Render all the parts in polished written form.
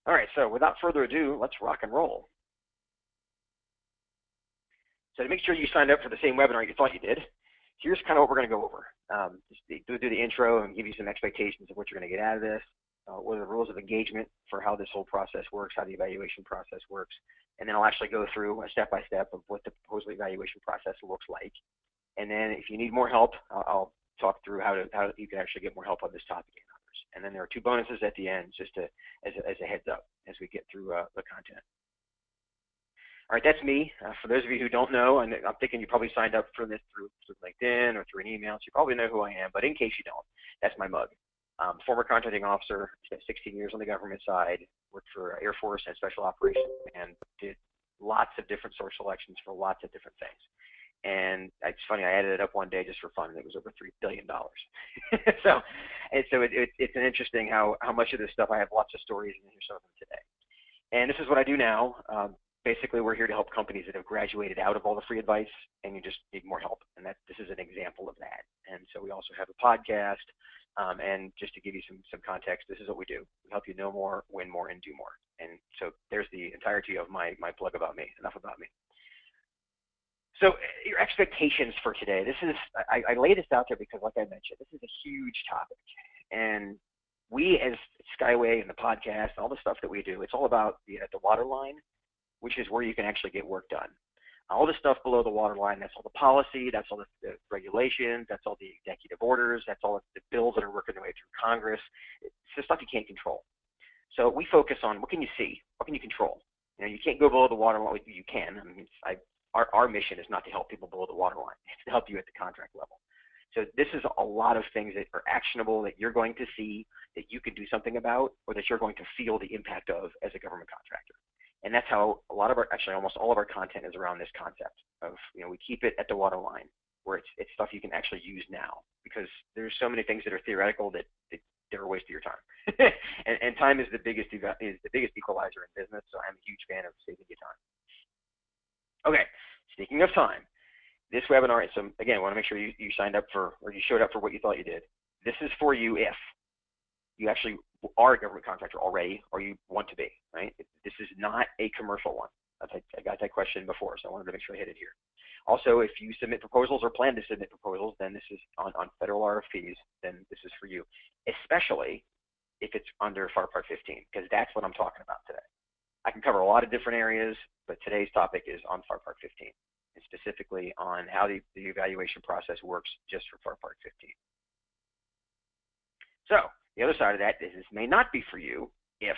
All right, so without further ado, let's rock and roll. So to make sure you signed up for the same webinar you thought you did, here's kind of what we're going to go over. Just do the intro and give you some expectations of what you're going to get out of this, what are the rules of engagement for how this whole process works, how the evaluation process works, and then I'll actually go through a step-by-step of what the proposal evaluation process looks like. And then if you need more help, I'll talk through how you can actually get more help on this topic and others. And then there are 2 bonuses at the end, just as a heads up as we get through the content. All right, that's me. For those of you who don't know, and I'm thinking you probably signed up for this through LinkedIn or through an email, so you probably know who I am, but in case you don't, that's my mug. Former contracting officer, spent 16 years on the government side, worked for Air Force and Special Operations, and did lots of different source selections for lots of different things. And it's funny, I added it up one day just for fun, and it was over $3 billion. so it's an interesting how much of this stuff, I have lots of stories, and here's some of them today. And this is what I do now. Basically, we're here to help companies that have graduated out of all the free advice, and you just need more help. And this is an example of that. And so we also have a podcast. And just to give you some context, this is what we do. We help you know more, win more, and do more. And so there's the entirety of my plug about me. Enough about me. So your expectations for today. This is I lay this out there because, like I mentioned, this is a huge topic. And we, as Skyway and the podcast, and all the stuff that we do, it's all about the waterline, which is where you can actually get work done. All the stuff below the waterline, that's all the policy, that's all the regulations, that's all the executive orders, that's all the bills that are working their way through Congress. It's the stuff you can't control. So we focus on what can you see, what can you control. You know, you can't go below the waterline. You can. I mean, our mission is not to help people below the waterline. It's to help you at the contract level. So this is a lot of things that are actionable that you're going to see, that you can do something about, or that you're going to feel the impact of as a government contractor. And that's how a lot of actually almost all of our content is around this concept of, we keep it at the waterline where it's stuff you can actually use now, because there's so many things that are theoretical that they're a waste of your time. and time is the biggest equalizer in business, so I'm a huge fan of saving you time. Okay, speaking of time, this webinar is again, I want to make sure you signed up for, or you showed up for what you thought you did. This is for you if you actually are a government contractor already, or you want to be, right? This is not a commercial one. I got that question before, so I wanted to make sure I hit it here. Also, if you submit proposals or plan to submit proposals, then this is on federal RFPs, then this is for you, especially if it's under FAR Part 15, because that's what I'm talking about today. I can cover a lot of different areas, but today's topic is on FAR Part 15, and specifically on how the evaluation process works just for FAR Part 15. So the other side of that is this may not be for you if,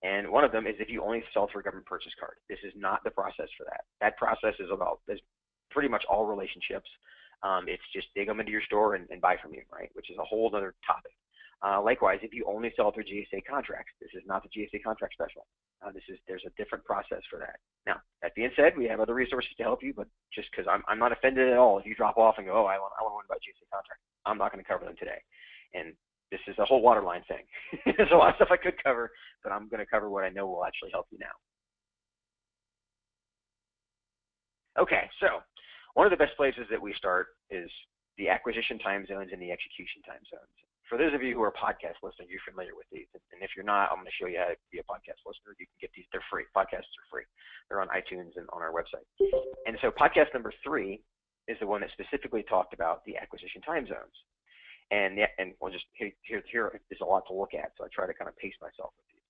and one of them is if you only sell through a government purchase card. This is not the process for that. That process is pretty much all relationships. It's just they come into your store and buy from you, right? Which is a whole other topic. Likewise, if you only sell through GSA contracts, this is not the GSA contract special. There's a different process for that. Now, that being said, we have other resources to help you, but just because I'm not offended at all if you drop off and go, oh, I want to learn about GSA contract, I'm not going to cover them today. And this is a whole waterline thing. There's a lot of stuff I could cover, but I'm going to cover what I know will actually help you now. Okay, so one of the best places that we start is the acquisition time zones and the execution time zones. For those of you who are podcast listeners, you're familiar with these. And if you're not, I'm going to show you how to be a podcast listener. You can get these. They're free. Podcasts are free. They're on iTunes and on our website. And so podcast number 3 is the one that specifically talked about the acquisition time zones. And we'll just here is a lot to look at, so I try to kind of pace myself with these.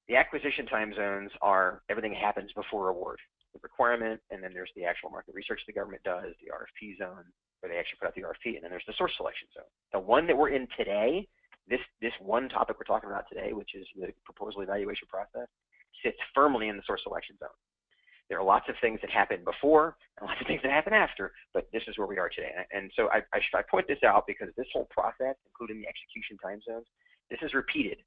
The acquisition time zones are everything happens before award, the requirement, and then there's the actual market research the government does, the RFP zone, where they actually put out the RFP, and then there's the source selection zone. The one that we're in today, this one topic we're talking about today, which is the proposal evaluation process, sits firmly in the source selection zone. There are lots of things that happen before and lots of things that happen after, but this is where we are today. And so I point this out because this whole process, including the execution time zones, this is repeated.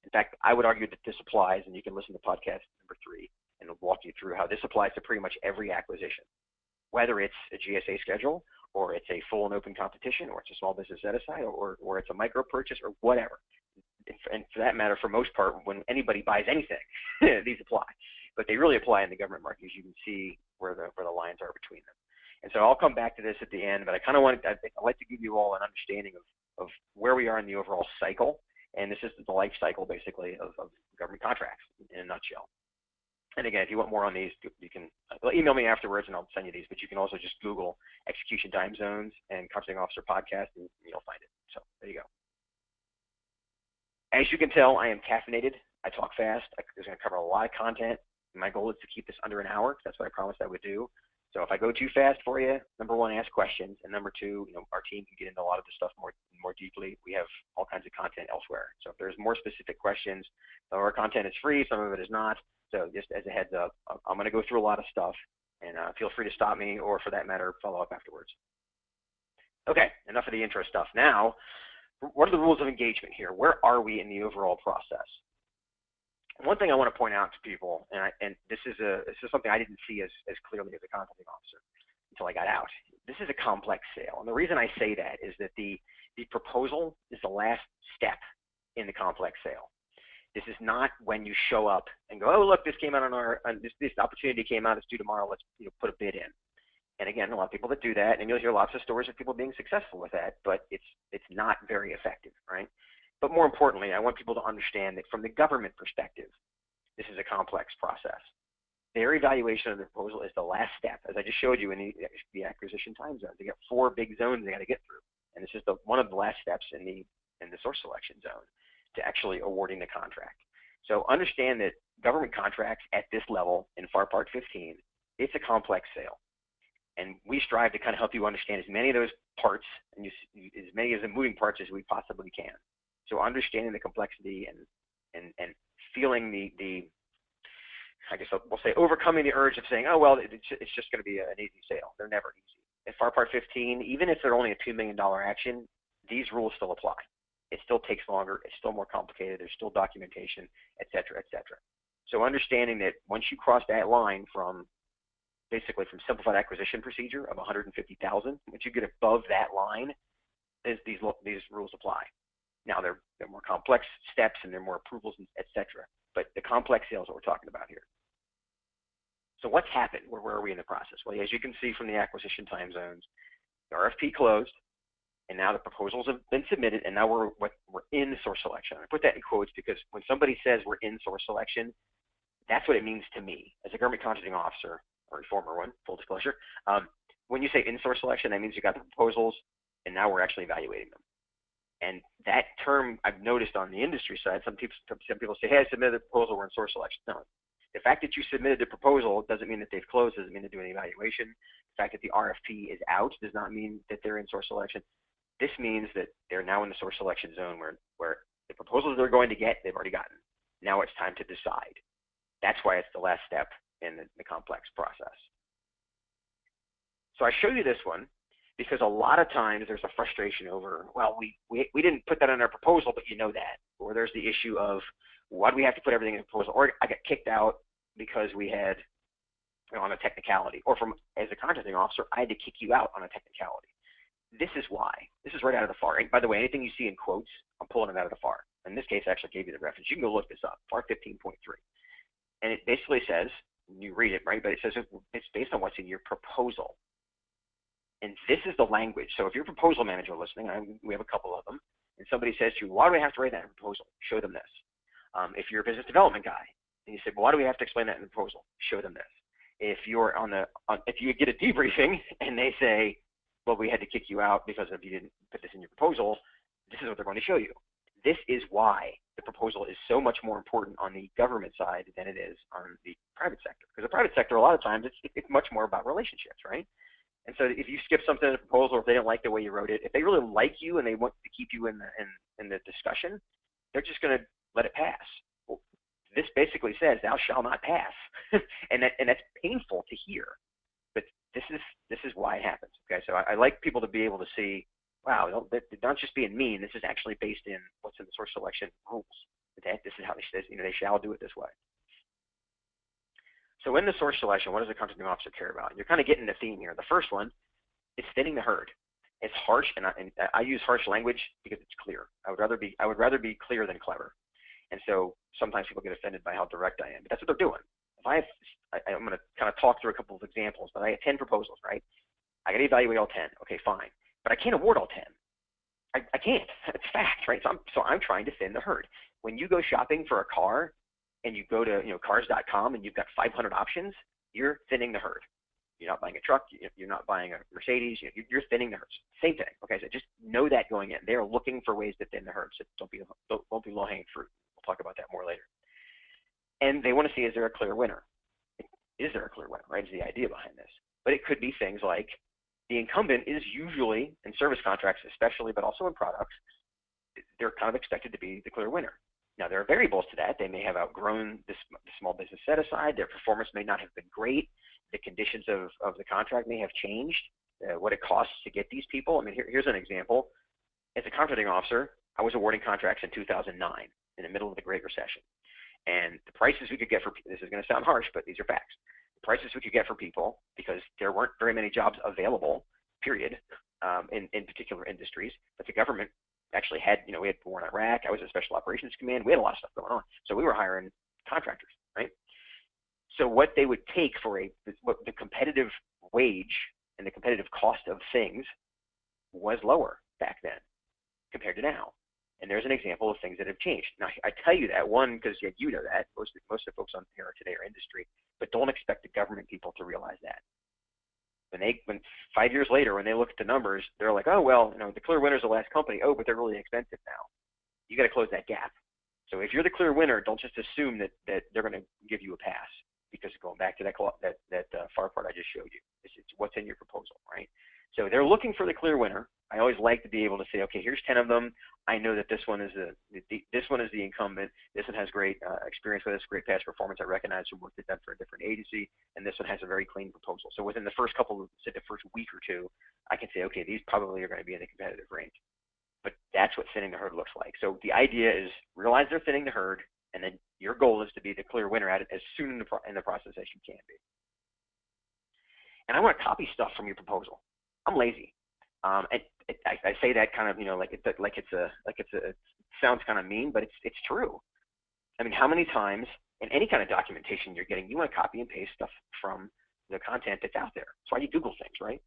In fact, I would argue that this applies, and you can listen to podcast number 3, and it'll walk you through how this applies to pretty much every acquisition, whether it's a GSA schedule, or it's a full and open competition, or it's a small business set-aside, or it's a micro purchase, or whatever. And for that matter, for most part, when anybody buys anything, these apply. But they really apply in the government market, as you can see where the lines are between them. And so I'll come back to this at the end, but I kind of I'd like to give you all an understanding of where we are in the overall cycle And this is the life cycle, basically, of government contracts in a nutshell. And again, if you want more on these, you can email me afterwards and I'll send you these, but you can also just Google execution time zones and contracting officer podcast and you'll find it. So there you go. As you can tell, I am caffeinated. I talk fast. I'm going to cover a lot of content. My goal is to keep this under an hour. That's what I promised I would do. So if I go too fast for you, number one, ask questions, and number two, our team can get into a lot of this stuff more deeply. We have all kinds of content elsewhere. So if there's more specific questions, some of our content is free, some of it is not. So just as a heads up, I'm going to go through a lot of stuff, and feel free to stop me, or for that matter, follow up afterwards. Okay, enough of the intro stuff. Now, what are the rules of engagement here? Where are we in the overall process? One thing I want to point out to people, and this is something I didn't see as clearly as a contracting officer until I got out. This is a complex sale, and the reason I say that is that the proposal is the last step in the complex sale. This is not when you show up and go, oh look, this came out this opportunity came out, it's due tomorrow, let's put a bid in. And again, a lot of people that do that, and you'll hear lots of stories of people being successful with that, but it's not very effective, right? But more importantly, I want people to understand that from the government perspective, this is a complex process. Their evaluation of the proposal is the last step, as I just showed you in the acquisition time zones. They got 4 big zones they got to get through, and this is one of the last steps in the source selection zone to actually awarding the contract. So understand that government contracts at this level in FAR Part 15, it's a complex sale. And we strive to kind of help you understand as many of those parts and as many of the moving parts as we possibly can. So understanding the complexity and feeling the I guess we'll say overcoming the urge of saying, oh, well, it's just going to be an easy sale. They're never easy. At FAR Part 15, even if they're only a $2 million action, these rules still apply. It still takes longer. It's still more complicated. There's still documentation, et cetera, et cetera. So understanding that once you cross that line from basically from simplified acquisition procedure of 150,000, once you get above that line, these rules apply. Now, they're more complex steps and they're more approvals, et cetera. But the complex sales that we're talking about here. So what's happened? Where are we in the process? Well, as you can see from the acquisition time zones, the RFP closed, and now the proposals have been submitted, and now we're in source selection. I put that in quotes because when somebody says we're in source selection, that's what it means to me as a government contracting officer, or a former one, full disclosure. When you say in source selection, that means you got the proposals, and now we're actually evaluating them. And that term I've noticed on the industry side, some people say, hey, I submitted a proposal, we're in source selection. No, the fact that you submitted the proposal doesn't mean that they've closed, doesn't mean they're doing an evaluation. The fact that the RFP is out does not mean that they're in source selection. This means that they're now in the source selection zone where the proposals they're going to get, they've already gotten. Now it's time to decide. That's why it's the last step in the complex process. So I show you this one because a lot of times there's a frustration over, well, we didn't put that in our proposal, but you know that. Or there's the issue of, why do we have to put everything in the proposal? Or I got kicked out because we had, on a technicality. Or as a contracting officer, I had to kick you out on a technicality. This is why. This is right out of the FAR. And by the way, anything you see in quotes, I'm pulling it out of the FAR. In this case, I actually gave you the reference. You can go look this up, FAR 15.3. And it basically says, you read it, right? But it says it's based on what's in your proposal. And this is the language. So if you're a proposal manager listening, we have a couple of them, and somebody says to you, why do we have to write that in a proposal? Show them this. If you're a business development guy, and you say, well, why do we have to explain that in the proposal? Show them this. If you're if you get a debriefing and they say, well, we had to kick you out because you didn't put this in your proposal, this is what they're going to show you. This is why the proposal is so much more important on the government side than it is on the private sector. Because the private sector, a lot of times, it's much more about relationships, right? And so if you skip something in the proposal, if they don't like the way you wrote it, if they really like you and they want to keep you in the discussion, they're just going to let it pass. Well, this basically says, thou shalt not pass. and that's painful to hear. But this is why it happens. Okay, so I like people to be able to see, wow, they're not just being mean. This is actually based in what's in the source selection rules. This is how they say, they shall do it this way. So in the source selection, what does the contracting officer care about? You're kind of getting the theme here. The first one is thinning the herd. It's harsh, and I use harsh language because it's clear. I would rather be clear than clever. And so sometimes people get offended by how direct I am, but that's what they're doing. I'm going to kind of talk through a couple of examples, but I have 10 proposals, right? I got to evaluate all 10. Okay, fine. But I can't award all 10. I can't. It's fact, right? So I'm trying to thin the herd. When you go shopping for a car and you go to cars.com and you've got 500 options, you're thinning the herd. You're not buying a truck. You're not buying a Mercedes. You're thinning the herd. Same thing. Okay, so just know that going in. They're looking for ways to thin the herd. So don't be low-hanging fruit. We'll talk about that more later. And they want to see, is there a clear winner? Is there a clear winner, right, is the idea behind this. But it could be things like the incumbent is usually, in service contracts especially, but also in products, they're kind of expected to be the clear winner. Now, there are variables to that. They may have outgrown the small business set-aside. Their performance may not have been great. The conditions of the contract may have changed, what it costs to get these people. I mean, here's an example. As a contracting officer, I was awarding contracts in 2009 in the middle of the Great Recession. And the prices we could get for, this is going to sound harsh, but these are facts. The prices we could get for people, because there weren't very many jobs available, period, in particular industries, but the government actually had, we had war in Iraq. I was a special operations command. We had a lot of stuff going on. So we were hiring contractors, right? So what they would take for the competitive wage and the competitive cost of things was lower back then compared to now. And there's an example of things that have changed. Now, I tell you that, one, because you know that. Most of the folks on here today are industry. But don't expect the government people to realize that. When 5 years later, when they look at the numbers, they're like, oh, well, the clear winner's the last company. Oh, but they're really expensive now. You got to close that gap. So if you're the clear winner, don't just assume that they're going to give you a pass. Because going back to that far part I just showed you, it's what's in your proposal, right? So they're looking for the clear winner. I always like to be able to say, okay, here's 10 of them. I know that this one is the incumbent. This one has great experience with us, great past performance. I recognize from work they've done for a different agency, and this one has a very clean proposal. So within the first first week or two, I can say, okay, these probably are going to be in the competitive range. But that's what thinning the herd looks like. So the idea is realize they're thinning the herd, and then your goal is to be the clear winner at it as soon in the process as you can be. And I want to copy stuff from your proposal. I'm lazy. I say that kind of, it sounds kind of mean, but it's true. I mean, how many times in any kind of documentation you're getting, you want to copy and paste stuff from the content that's out there. That's why you Google things, right?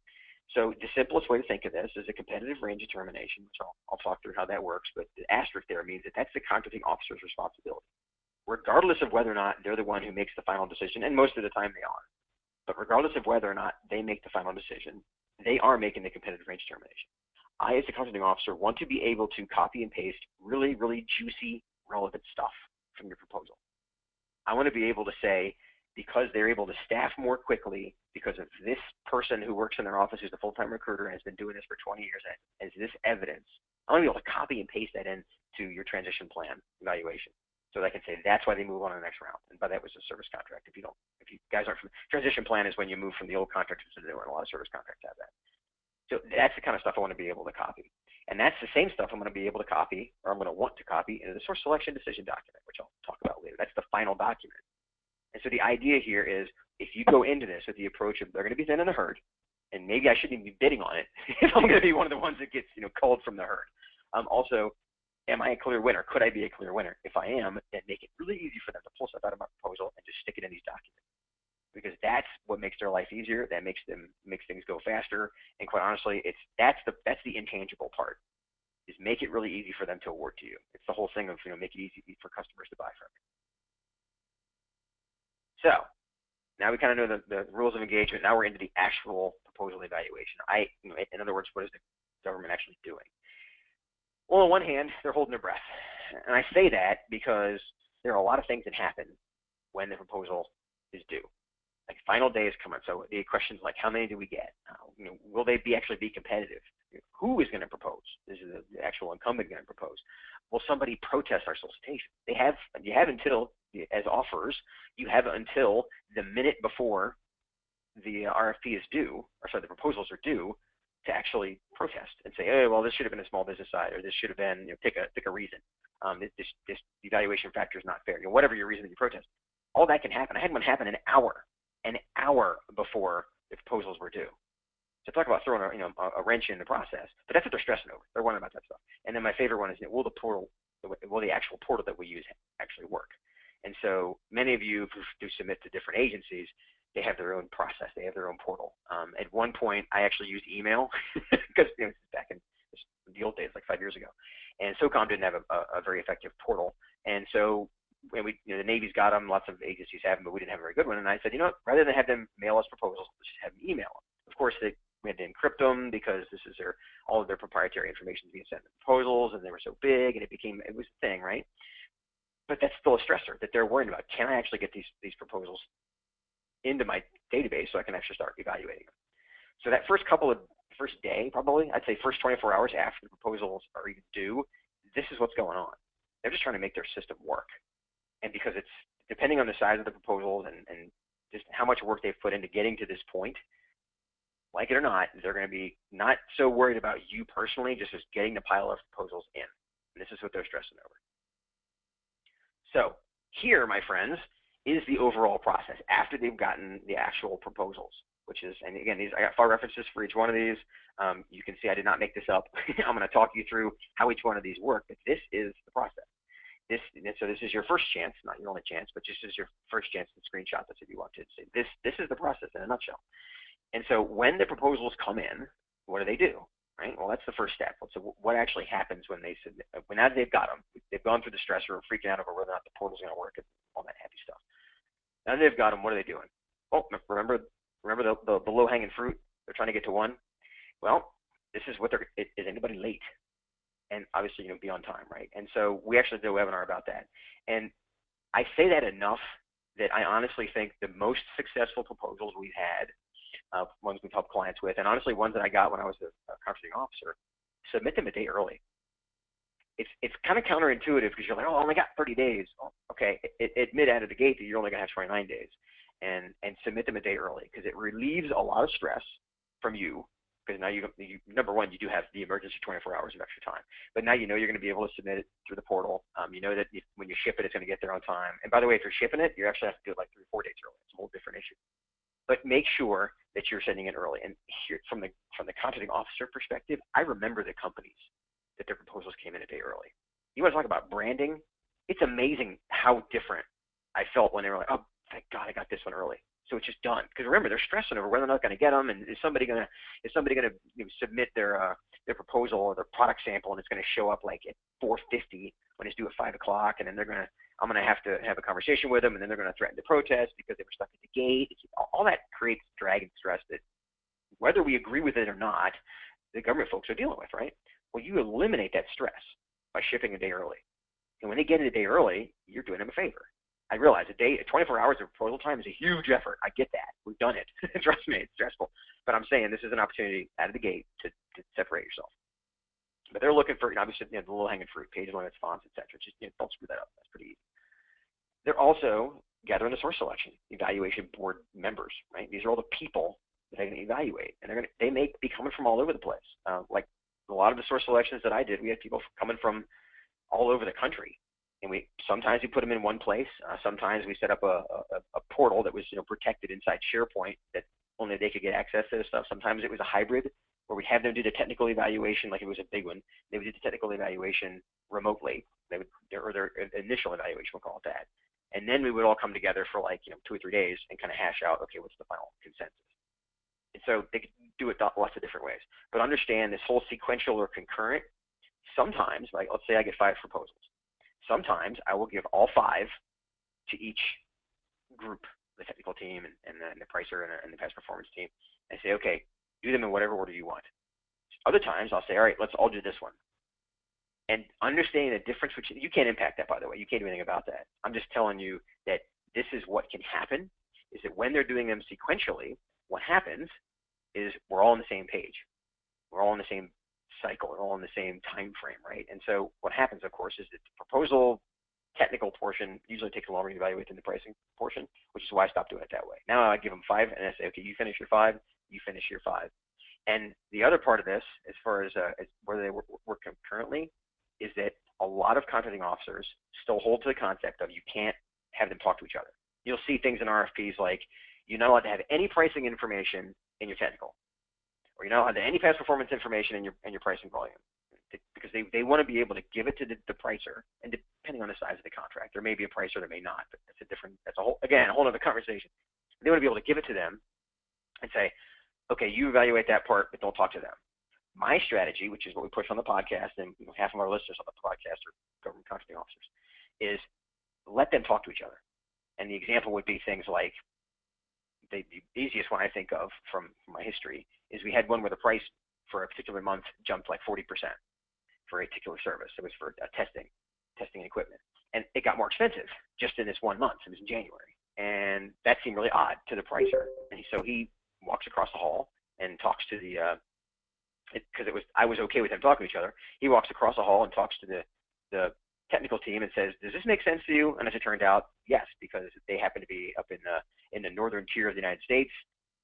So the simplest way to think of this is a competitive range determination, which I'll talk through how that works, but the asterisk there means that that's the contracting officer's responsibility, regardless of whether or not they're the one who makes the final decision, and most of the time they are. But regardless of whether or not they make the final decision, they are making the competitive range determination. I, as a contracting officer, want to be able to copy and paste really, really juicy, relevant stuff from your proposal. I want to be able to say, because they're able to staff more quickly, because of this person who works in their office who's a full-time recruiter and has been doing this for 20 years as this evidence, I want to be able to copy and paste that into your transition plan evaluation. So that I can say that's why they move on to the next round. And by that was a service contract. If you guys aren't from, transition plan is when you move from the old contract to the new one. A lot of service contracts have that. So that's the kind of stuff I want to be able to copy. And that's the same stuff I'm going to be able to copy, or I'm going to want to copy into the source selection decision document, which I'll talk about later. That's the final document. And so the idea here is, if you go into this with the approach of they're going to be thinning the herd, and maybe I shouldn't even be bidding on it if I'm going to be one of the ones that gets culled from the herd. Also, am I a clear winner? Could I be a clear winner? If I am, then make it really easy for them to pull stuff out of my proposal and just stick it in these documents. Because that's what makes their life easier. That makes things go faster. And quite honestly, that's the intangible part. Is make it really easy for them to award to you. It's the whole thing of make it easy for customers to buy from you. So now we kind of know the rules of engagement. Now we're into the actual proposal evaluation. In other words, what is the government actually doing? Well, on one hand, they're holding their breath. And I say that because there are a lot of things that happen when the proposal is due. Like final day is coming. So the questions like, how many do we get? Will they actually be competitive? Who is going to propose? Is the actual incumbent going to propose? Will somebody protest our solicitation? You have until, as offers, you have until the minute before the RFP is due, or sorry, the proposals are due, to actually protest and say, oh, well, this should have been a small business side, or this should have been, pick a reason. This evaluation factor is not fair. Whatever your reason that you protest, all that can happen. I had one happen an hour before the proposals were due. So talk about throwing a wrench in the process, but that's what they're stressing over. They're wondering about that stuff. And then my favorite one is, will the actual portal that we use actually work? And so many of you who do submit to different agencies, they have their own process. They have their own portal. At one point, I actually used email because back in the old days, like 5 years ago. And SOCOM didn't have a very effective portal. And so when the Navy's got them, lots of agencies have them, but we didn't have a very good one. And I said, rather than have them mail us proposals, let's just have them email them. Of course, we had to encrypt them because this is all of their proprietary information being sent in the proposals, and they were so big, and it was a thing, right? But that's still a stressor that they're worried about. Can I actually get these proposals into my database so I can actually start evaluating them? So that first day, probably, I'd say first 24 hours after the proposals are even due, this is what's going on. They're just trying to make their system work. And because it's depending on the size of the proposals and just how much work they've put into getting to this point, like it or not, they're going to be not so worried about you personally, just as getting the pile of proposals in. And this is what they're stressing over. So here, my friends, is the overall process after they've gotten the actual proposals, which is, and again, I got file references for each one of these. You can see I did not make this up. I'm going to talk you through how each one of these work, but this is the process. So this is your first chance, not your only chance, but just as your first chance to screenshot this if you want to. Say this is the process in a nutshell. And so when the proposals come in, what do? Right? Well, that's the first step. So what actually happens when they submit? When now they've got them, they've gone through the stressor of freaking out over whether or not the portal's going to work and all that happy stuff. Now they've got them. What are they doing? Oh, remember the low-hanging fruit? They're trying to get to one. Well, this is what is anybody late? And obviously, be on time, right? And so we actually did a webinar about that. And I say that enough that I honestly think the most successful proposals we've had, ones we've helped clients with, and honestly ones that I got when I was a contracting officer, submit them a day early. It's kind of counterintuitive because you're like, oh, I only got 30 days. Oh, okay, admit out of the gate that you're only going to have 29 days, and submit them a day early because it relieves a lot of stress from you. Because now number one, you do have the emergency 24 hours of extra time. But now you're going to be able to submit it through the portal. You know that when you ship it, it's going to get there on time. And by the way, if you're shipping it, you actually have to do it like 3 or 4 days early. It's a whole different issue. But make sure that you're sending it early. And here, from the contracting officer perspective, I remember the companies that their proposals came in a day early. You want to talk about branding? It's amazing how different I felt when they were like, oh, thank God I got this one early. So it's just done. Because remember, they're stressing over whether or not they're going to get them, and is somebody going to submit their proposal or their product sample, and it's going to show up like at 4:50 when it's due at 5 o'clock, and then I'm going to have a conversation with them, and then they're going to threaten to protest because they were stuck at the gate. All that creates drag and stress that, whether we agree with it or not, the government folks are dealing with, right? Well, you eliminate that stress by shipping a day early, and when they get it a day early, you're doing them a favor. I realize 24 hours of proposal time is a huge effort. I get that. We've done it. Trust me, it's stressful. But I'm saying this is an opportunity out of the gate to separate yourself. But they're looking for, obviously, the low-hanging fruit, page limits, fonts, etc. Just don't screw that up. That's pretty easy. They're also gathering the source selection, evaluation board members, right? These are all the people that are going to evaluate, and they may be coming from all over the place. Like a lot of the source selections that I did, we had people coming from all over the country. And sometimes we put them in one place. Sometimes we set up a portal that was protected inside SharePoint that only they could get access to this stuff. Sometimes it was a hybrid where we'd have them do the technical evaluation, like it was a big one. They would do the technical evaluation remotely. Or their initial evaluation, we'll call it that. And then we would all come together for 2 or 3 days and kind of hash out, okay, what's the final consensus? And so they could do it lots of different ways. But understand this whole sequential or concurrent, sometimes, like let's say I get 5 proposals. Sometimes I will give all 5 to each group, the technical team and the pricer and the past performance team, and say, okay, do them in whatever order you want. Other times I'll say, all right, let's all do this one. And understanding the difference, which you can't impact that, by the way. You can't do anything about that. I'm just telling you that this is what can happen, is that when they're doing them sequentially, what happens is we're all on the same page. We're all on the same cycle, and all in the same time frame, right? And so what happens, of course, is that the proposal technical portion usually takes longer to evaluate than the pricing portion, which is why I stopped doing it that way. Now I give them 5, and I say, okay, you finish your 5, you finish your 5. And the other part of this, as far as whether they work concurrently, is that a lot of contracting officers still hold to the concept of you can't have them talk to each other. You'll see things in RFPs like you're not allowed to have any pricing information in your technical, or you're not allowed to have any past performance information in your pricing volume, because they want to be able to give it to the pricer, and depending on the size of the contract, there may be a pricer, there may not, but that's a whole other conversation. They want to be able to give it to them and say, okay, you evaluate that part, but don't talk to them. My strategy, which is what we push on the podcast, and half of our listeners on the podcast are government contracting officers, is let them talk to each other. And the example would be things like, the easiest one I think of from my history is we had one where the price for a particular month jumped like 40% for a particular service. It was for testing equipment. And it got more expensive just in this 1 month. It was in January. And that seemed really odd to the pricer. And so he walks across the hall and talks to I was okay with them talking to each other. He walks across the hall and talks to the technical team and says, does this make sense to you? And as it turned out, yes, because they happen to be up in the northern tier of the United States.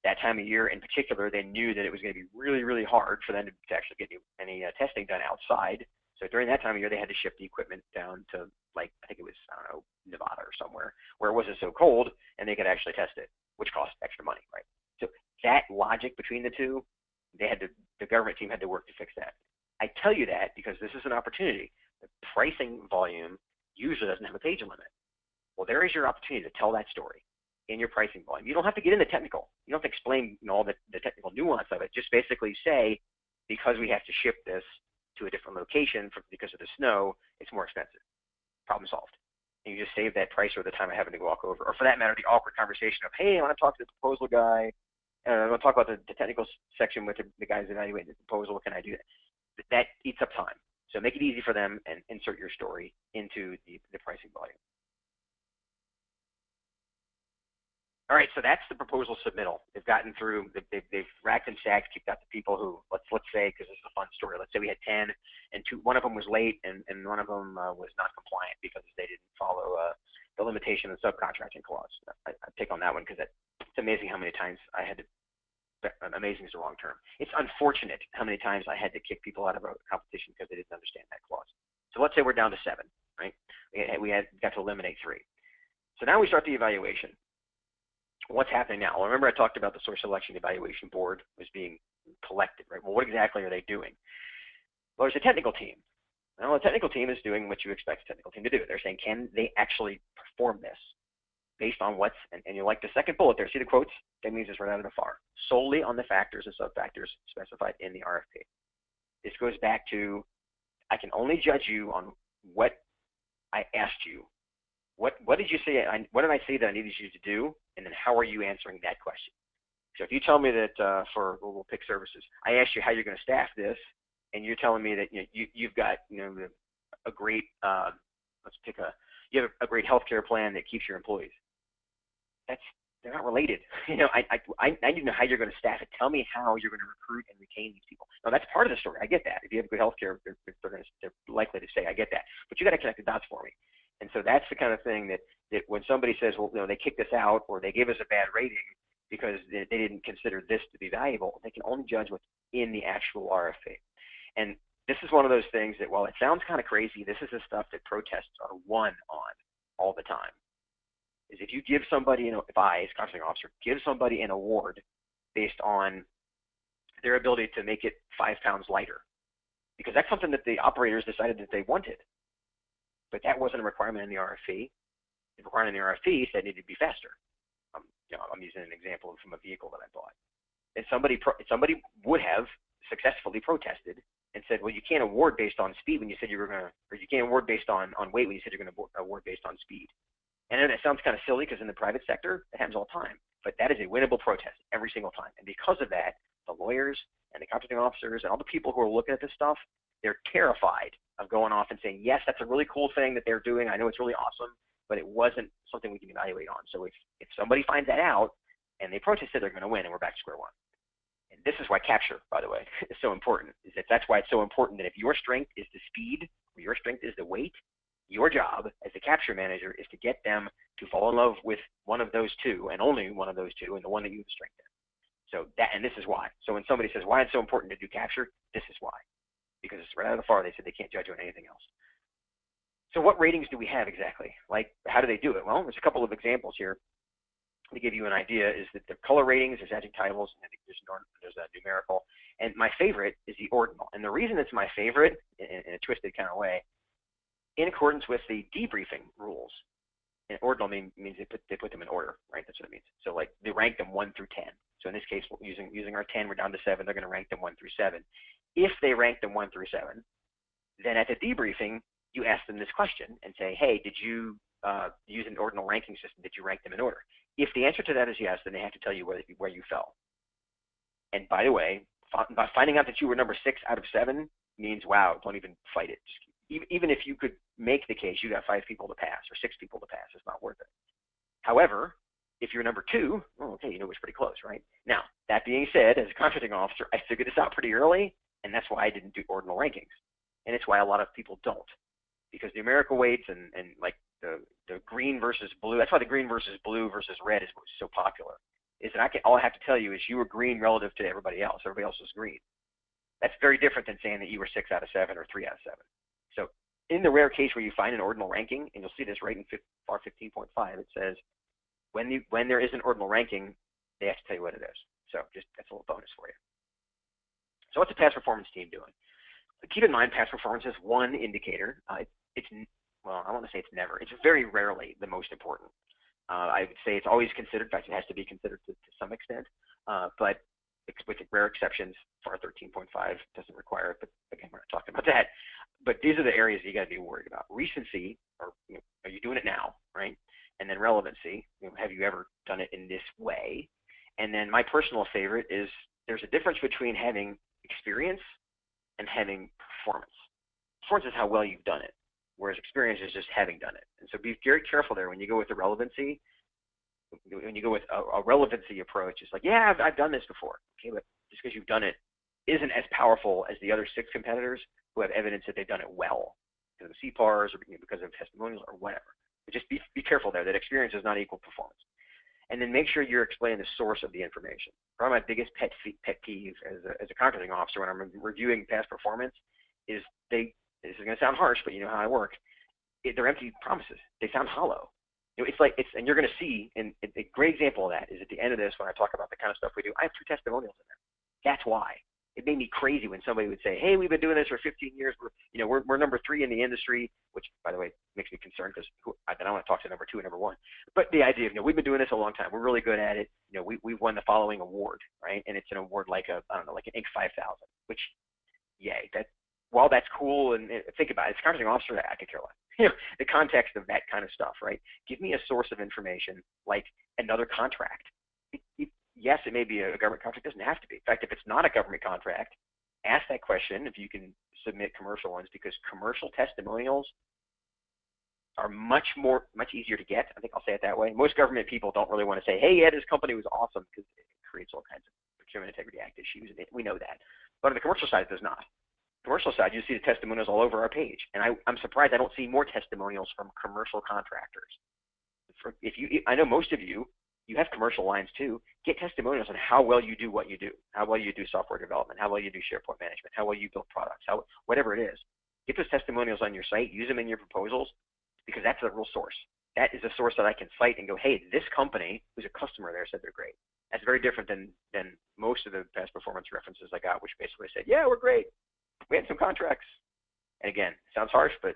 That time of year in particular, they knew that it was going to be really, really hard for them to actually get any testing done outside. So during that time of year, they had to ship the equipment down to, like, I think it was, I don't know, Nevada or somewhere, where it wasn't so cold, and they could actually test it, which cost extra money, right? So that logic between the two, the government team had to work to fix that. I tell you that because this is an opportunity. The pricing volume usually doesn't have a page limit. Well, there is your opportunity to tell that story in your pricing volume. You don't have to get into technical. You don't have to explain all the technical nuance of it. Just basically say, because we have to ship this to a different location because of the snow, it's more expensive. Problem solved. And you just save that price or the time of having to walk over. Or for that matter, the awkward conversation of, hey, I want to talk to the proposal guy. I want to talk about the technical section with the guys evaluating the proposal. Can I do that? That eats up time. So make it easy for them and insert your story into the pricing volume. All right, so that's the proposal submittal. They've gotten through, they've racked and stacked, kicked out the people who, let's say, because this is a fun story, let's say we had 10, and one of them was late, and one of them was not compliant because they didn't follow the limitation and subcontracting clause. I take on that one because it's amazing how many times I had to, amazing is the wrong term. It's unfortunate how many times I had to kick people out of a competition because they didn't understand that clause. So let's say we're down to 7, right? We got to eliminate 3. So now we start the evaluation. What's happening now? Well, remember I talked about the source selection evaluation board was being collected, right? Well, what exactly are they doing? Well, there's a technical team. Well, the technical team is doing what you expect a technical team to do. They're saying, can they actually perform this based on what's, and you like the second bullet there, see the quotes? That means it's right out of the FAR. Solely on the factors and sub-factors specified in the RFP. This goes back to, I can only judge you on what I asked you. What did you say? What did I say that I needed you to do? And then how are you answering that question? So if you tell me that we'll pick services, I asked you how you're going to staff this, and you're telling me that you've got a great you have a great healthcare plan that keeps your employees. They're not related. I need to know how you're going to staff it. Tell me how you're going to recruit and retain these people. Now that's part of the story. I get that. If you have good healthcare, they're likely to say, I get that. But you got to connect the dots for me. And so that's the kind of thing that when somebody says, well, they kicked us out or they gave us a bad rating because they didn't consider this to be valuable, they can only judge what's in the actual RFP. And this is one of those things that, while it sounds kind of crazy, this is the stuff that protests are won on all the time. Is if you give somebody, if I, as contracting officer, give somebody an award based on their ability to make it 5 pounds lighter, because that's something that the operators decided that they wanted. But that wasn't a requirement in the RFP. The requirement in the RFP said it needed to be faster. I'm using an example from a vehicle that I bought. And somebody would have successfully protested and said, well, you can't award based on speed when you said you were going to, or you can't award based on weight when you said you're going to award based on speed. And I know that sounds kind of silly because in the private sector, it happens all the time. But that is a winnable protest every single time. And because of that, the lawyers and the contracting officers and all the people who are looking at this stuff, they're terrified of going off and saying, yes, that's a really cool thing that they're doing. I know it's really awesome, but it wasn't something we can evaluate on. So if somebody finds that out and they protest it, they're going to win, and we're back to square one. And this is why capture, by the way, is so important. That's why it's so important that if your strength is the speed or your strength is the weight, your job as the capture manager is to get them to fall in love with one of those two, and only one of those two, and the one that you have strength in. So and this is why. So when somebody says, why it's so important to do capture, this is why. Because it's right out of the FAR, they said they can't judge you on anything else. So what ratings do we have exactly? Like, how do they do it? Well, there's a couple of examples here to give you an idea. Is that the color ratings, there's adjectivals, and I think there's a numerical. And my favorite is the ordinal. And the reason it's my favorite, in a twisted kind of way, in accordance with the debriefing rules. And ordinal means they put them in order, right? That's what it means. So like they rank them 1 through 10. So in this case, using our 10, we're down to 7. They're going to rank them 1 through 7. If they rank them 1 through 7, then at the debriefing, you ask them this question and say, hey, did you use an ordinal ranking system? Did you rank them in order? If the answer to that is yes, then they have to tell you where you fell. And by the way, by finding out that you were number 6 out of 7 means, wow, don't even fight it. Even if you could make the case, you got 5 people to pass or 6 people to pass, it's not worth it. However, if you're number 2, well, okay, you know it's pretty close, right? Now, that being said, as a contracting officer, I figured this out pretty early, and that's why I didn't do ordinal rankings. And it's why a lot of people don't. Because numerical weights and like the green versus blue, that's why the green versus blue versus red is so popular, is that all I have to tell you is you were green relative to everybody else. Everybody else was green. That's very different than saying that you were 6 out of 7 or 3 out of 7. So in the rare case where you find an ordinal ranking, and you'll see this right in FAR 15.5, it says when there is an ordinal ranking, they have to tell you what it is. So just that's a little bonus for you. So what's a past performance team doing? But keep in mind, past performance is one indicator. Well, I want to say it's never. It's very rarely the most important. I would say it's always considered. In fact, it has to be considered to some extent. But with rare exceptions, FAR 13.5 doesn't require it. But again, we're not talking about that. But these are the areas you got to be worried about. Recency, or are you doing it now, right? And then relevancy. Have you ever done it in this way? And then my personal favorite is there's a difference between having experience and having performance. Performance is how well you've done it, whereas experience is just having done it. And so be very careful there when you go with the relevancy. When you go with a relevancy approach, it's like, yeah, I've done this before. Okay, but just because you've done it isn't as powerful as the other 6 competitors who have evidence that they've done it well because of CPARs or because of testimonials or whatever. But just be careful there that experience does not equal performance. And then make sure you're explaining the source of the information. Probably my biggest pet peeve as a contracting officer when I'm reviewing past performance is this is going to sound harsh, but you know how I work. They're empty promises. They sound hollow. And you're going to see, and a great example of that is at the end of this when I talk about the kind of stuff we do. I have 2 testimonials in there. That's why. It made me crazy when somebody would say, hey, we've been doing this for 15 years. We're number 3 in the industry, which, by the way, makes me concerned because I want to talk to number 2 and number 1. But the idea of, we've been doing this a long time. We're really good at it. We've won the following award, right? And it's an award like like an Inc. 5000, which, yay. While that's cool, and think about it, it's a contracting officer, I could care less. The context of that kind of stuff, right? Give me a source of information like another contract. Yes, it may be a government contract. It doesn't have to be. In fact, if it's not a government contract, ask that question if you can submit commercial ones, because commercial testimonials are much easier to get. I think I'll say it that way. Most government people don't really want to say, hey, yeah, this company was awesome, because it creates all kinds of Procurement Integrity Act issues, and we know that. But on the commercial side, it does not. Commercial side, you see the testimonials all over our page, and I'm surprised I don't see more testimonials from commercial contractors. I know most of you have commercial lines too. Get testimonials on how well you do what you do, how well you do software development, how well you do SharePoint management, how well you build products, whatever it is. Get those testimonials on your site, use them in your proposals, because that's the real source. That is a source that I can cite and go, hey, this company who's a customer there said they're great. That's very different than most of the past performance references I got, which basically said, yeah, we're great. We had some contracts. And again, sounds harsh, but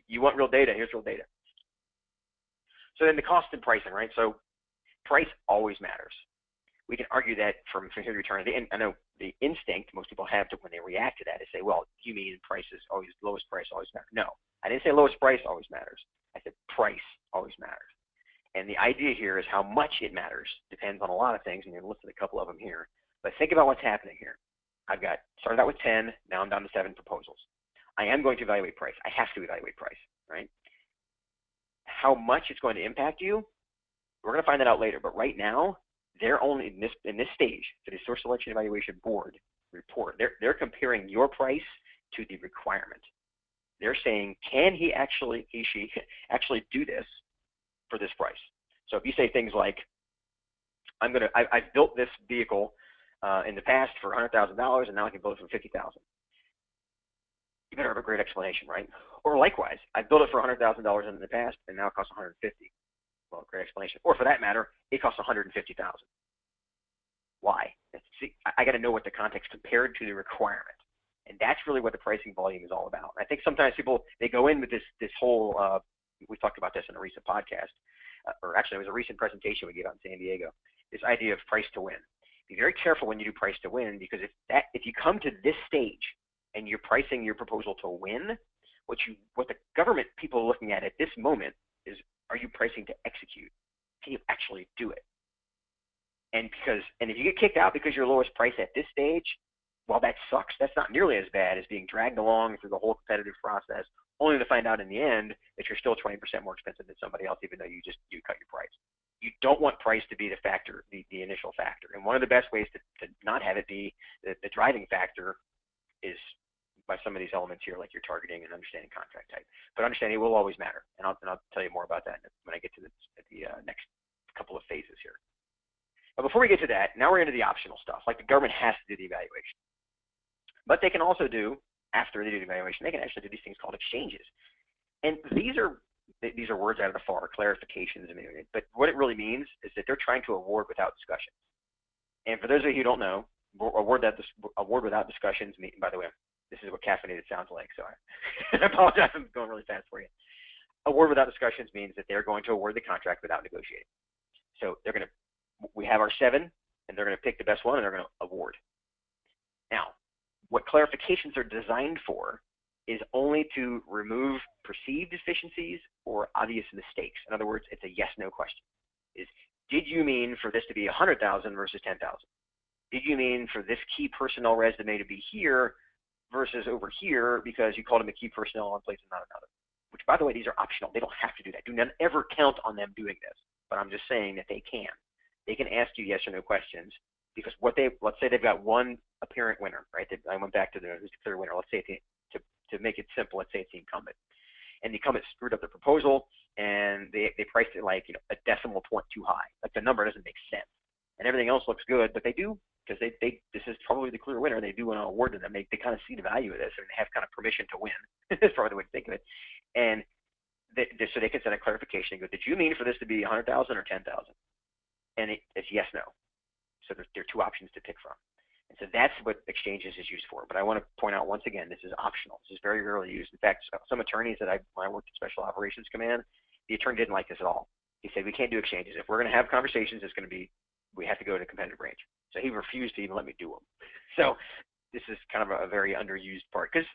you want real data. Here's real data. So then the cost and pricing, right? So price always matters. We can argue that from here to eternity. And I know the instinct most people have to when they react to that is say, well, you mean price is always, lowest price always matters. No, I didn't say lowest price always matters. I said price always matters. And the idea here is how much it matters depends on a lot of things, and you're listed a couple of them here. But think about what's happening here. I've got started out with 10, now I'm down to 7 proposals. I am going to evaluate price. I have to evaluate price, right? How much it's going to impact you, we're going to find that out later. But right now, they're only in this stage for the Source Selection Evaluation Board report. They're comparing your price to the requirement. They're saying, can he she actually do this for this price? So if you say things like, I've built this vehicle in the past for $100,000, and now I can build it for $50,000. You better have a great explanation, right? Or likewise, I built it for $100,000 in the past, and now it costs $150,000. Well, great explanation. Or for that matter, it costs $150,000. Why? See, I got to know what the context compared to the requirement, and that's really what the pricing volume is all about. I think sometimes people they go in with this whole. We talked about this in a recent podcast, or actually it was a recent presentation we gave out in San Diego. This idea of price to win. Be very careful when you do price to win, because if you come to this stage and you're pricing your proposal to win, what the government people are looking at this moment is, are you pricing to execute? Can you actually do it? And if you get kicked out because you're lowest price at this stage, while that sucks, that's not nearly as bad as being dragged along through the whole competitive process, only to find out in the end that you're still 20% more expensive than somebody else, even though you cut your price. You don't want price to be the factor, the initial factor. And one of the best ways to not have it be the driving factor is by some of these elements here, like your targeting and understanding contract type. But understanding it will always matter, and I'll tell you more about that when I get to the next couple of phases here. But before we get to that, now we're into the optional stuff, like the government has to do the evaluation. But they can also do, after they do the evaluation, they can actually do these things called exchanges. And these are words out of the FAR, clarifications, but what it really means is that they're trying to award without discussions. And for those of you who don't know, award without discussions, by the way, this is what caffeinated sounds like, so I apologize, I'm going really fast for you. Award without discussions means that they're going to award the contract without negotiating. So we have our 7, and they're going to pick the best one, and they're going to award. Now, what clarifications are designed for is only to remove perceived deficiencies or obvious mistakes. In other words, it's a yes/no question. Did you mean for this to be 100,000 versus 10,000? Did you mean for this key personnel resume to be here versus over here because you called him a key personnel on one place and not another? Which, by the way, these are optional. They don't have to do that. Do not ever count on them doing this. But I'm just saying that they can. They can ask you yes or no questions, because let's say they've got one apparent winner, right? I went back to who's the clear winner. Let's say to make it simple, let's say it's the incumbent. And the incumbent screwed up the proposal, and they priced it like a decimal point too high. Like the number doesn't make sense. And everything else looks good, but they do, because this is probably the clear winner. They do want to award to them. They kind of see the value of this and have kind of permission to win. That's probably the way to think of it. And so they can send a clarification and go, did you mean for this to be 100,000 or 10,000? And it's yes, no. So there are 2 options to pick from. And so that's what exchanges is used for. But I want to point out once again, this is optional. This is very rarely used. In fact, some attorneys when I worked at Special Operations Command, the attorney didn't like this at all. He said, we can't do exchanges. If we're going to have conversations, we have to go to competitive range. So he refused to even let me do them. So this is kind of a very underused part. Because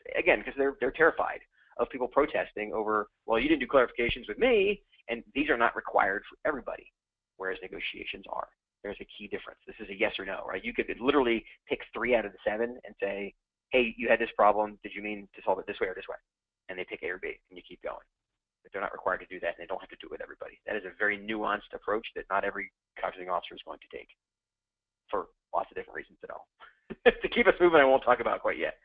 they're terrified of people protesting over, well, you didn't do clarifications with me, and these are not required for everybody, whereas negotiations are. There's a key difference. This is a yes or no, right? You could literally pick 3 out of the 7 and say, hey, you had this problem. Did you mean to solve it this way or this way? And they pick A or B, and you keep going. But they're not required to do that, and they don't have to do it with everybody. That is a very nuanced approach that not every contracting officer is going to take for lots of different reasons at all. To keep us moving, I won't talk about it quite yet.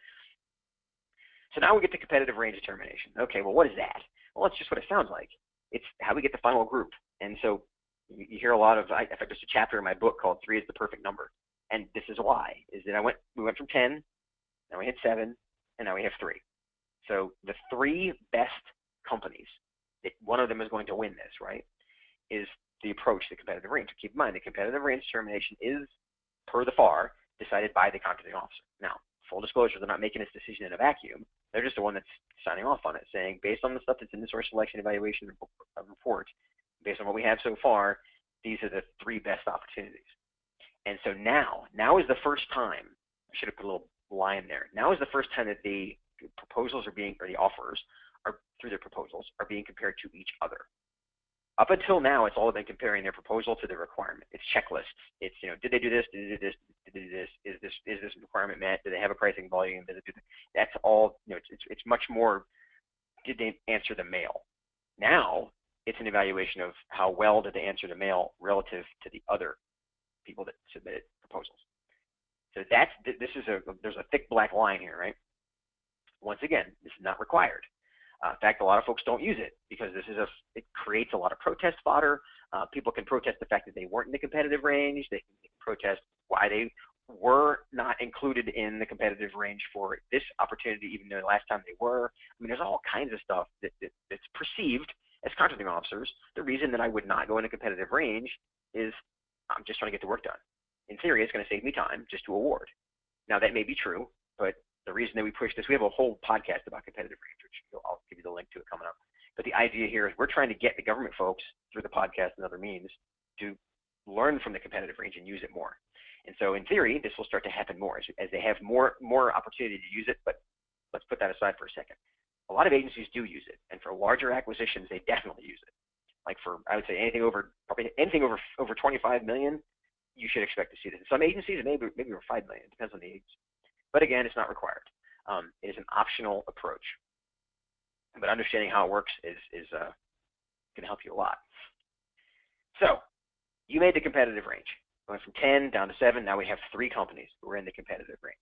So now we get to competitive range determination. Okay, well, what is that? Well, it's just what it sounds like. It's how we get the final group. And so you hear a lot of, in fact, there's a chapter in my book called 3 is the perfect number. And this is why, is that we went from 10, now we hit 7, and now we have 3. So the 3 best companies, one of them is going to win this, right, is the approach to competitive range. So keep in mind, the competitive range determination is, per the FAR, decided by the contracting officer. Now, full disclosure, they're not making this decision in a vacuum. They're just the one that's signing off on it, saying, based on the stuff that's in the source selection evaluation report, based on what we have so far, these are the 3 best opportunities. And so now is the first time, I should have put a little line there, now is the first time that the proposals or the offers are, through their proposals, are being compared to each other. Up until now, it's all been comparing their proposal to the requirement. It's checklists. It's, did they do this? Did they do this? Did they do this? Is this requirement met? Do they have a pricing volume? Did they do this? That's all, it's much more, did they answer the mail? Now, it's an evaluation of how well did they answer the mail relative to the other people that submitted proposals. So there's a thick black line here, right? Once again, this is not required. In fact, a lot of folks don't use it because it creates a lot of protest fodder. People can protest the fact that they weren't in the competitive range. They can protest why they were not included in the competitive range for this opportunity, even though the last time they were. I mean, there's all kinds of stuff that's perceived as contracting officers. The reason that I would not go in a competitive range is I'm just trying to get the work done. In theory, it's going to save me time just to award. Now, that may be true, but the reason that we push this, we have a whole podcast about competitive range, which I'll give you the link to it coming up. But the idea here is we're trying to get the government folks through the podcast and other means to learn from the competitive range and use it more. And so in theory, this will start to happen more as they have more opportunity to use it, but let's put that aside for a second. A lot of agencies do use it, and for larger acquisitions, they definitely use it. Like for, I would say probably anything over 25 million, you should expect to see this. In some agencies, maybe over 5 million, it depends on the agency. But again, it's not required. It is an optional approach. But understanding how it works is can help you a lot. So you made the competitive range. Went from 10 down to 7. Now we have 3 companies who are in the competitive range.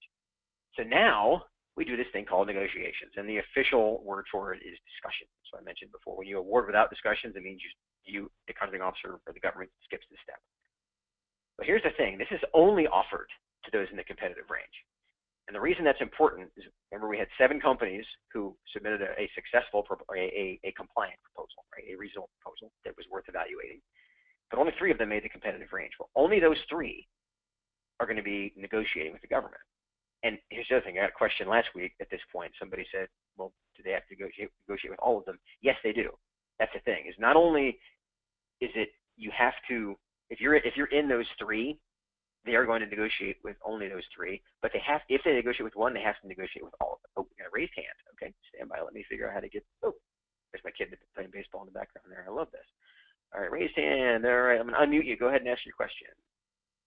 So now we do this thing called negotiations, and the official word for it is discussion. So I mentioned before, when you award without discussions, it means you the contracting officer or the government skips this step. But here's the thing: this is only offered to those in the competitive range. And the reason that's important is, remember, we had 7 companies who submitted a successful, a compliant proposal, right? A reasonable proposal that was worth evaluating. But only 3 of them made the competitive range. Well, only those 3 are going to be negotiating with the government. And here's the other thing. I got a question last week at this point. Somebody said, well, do they have to negotiate with all of them? Yes, they do. That's the thing. Is not only is it you have to, if you're in those 3, they are going to negotiate with only those 3, but they have, if they negotiate with one, they have to negotiate with all of them. Oh, we got a raised hand. Okay, stand by. Let me figure out how to get, oh, there's my kid playing baseball in the background there. I love this. All right, raised hand. All right, I'm going to unmute you. Go ahead and ask your question.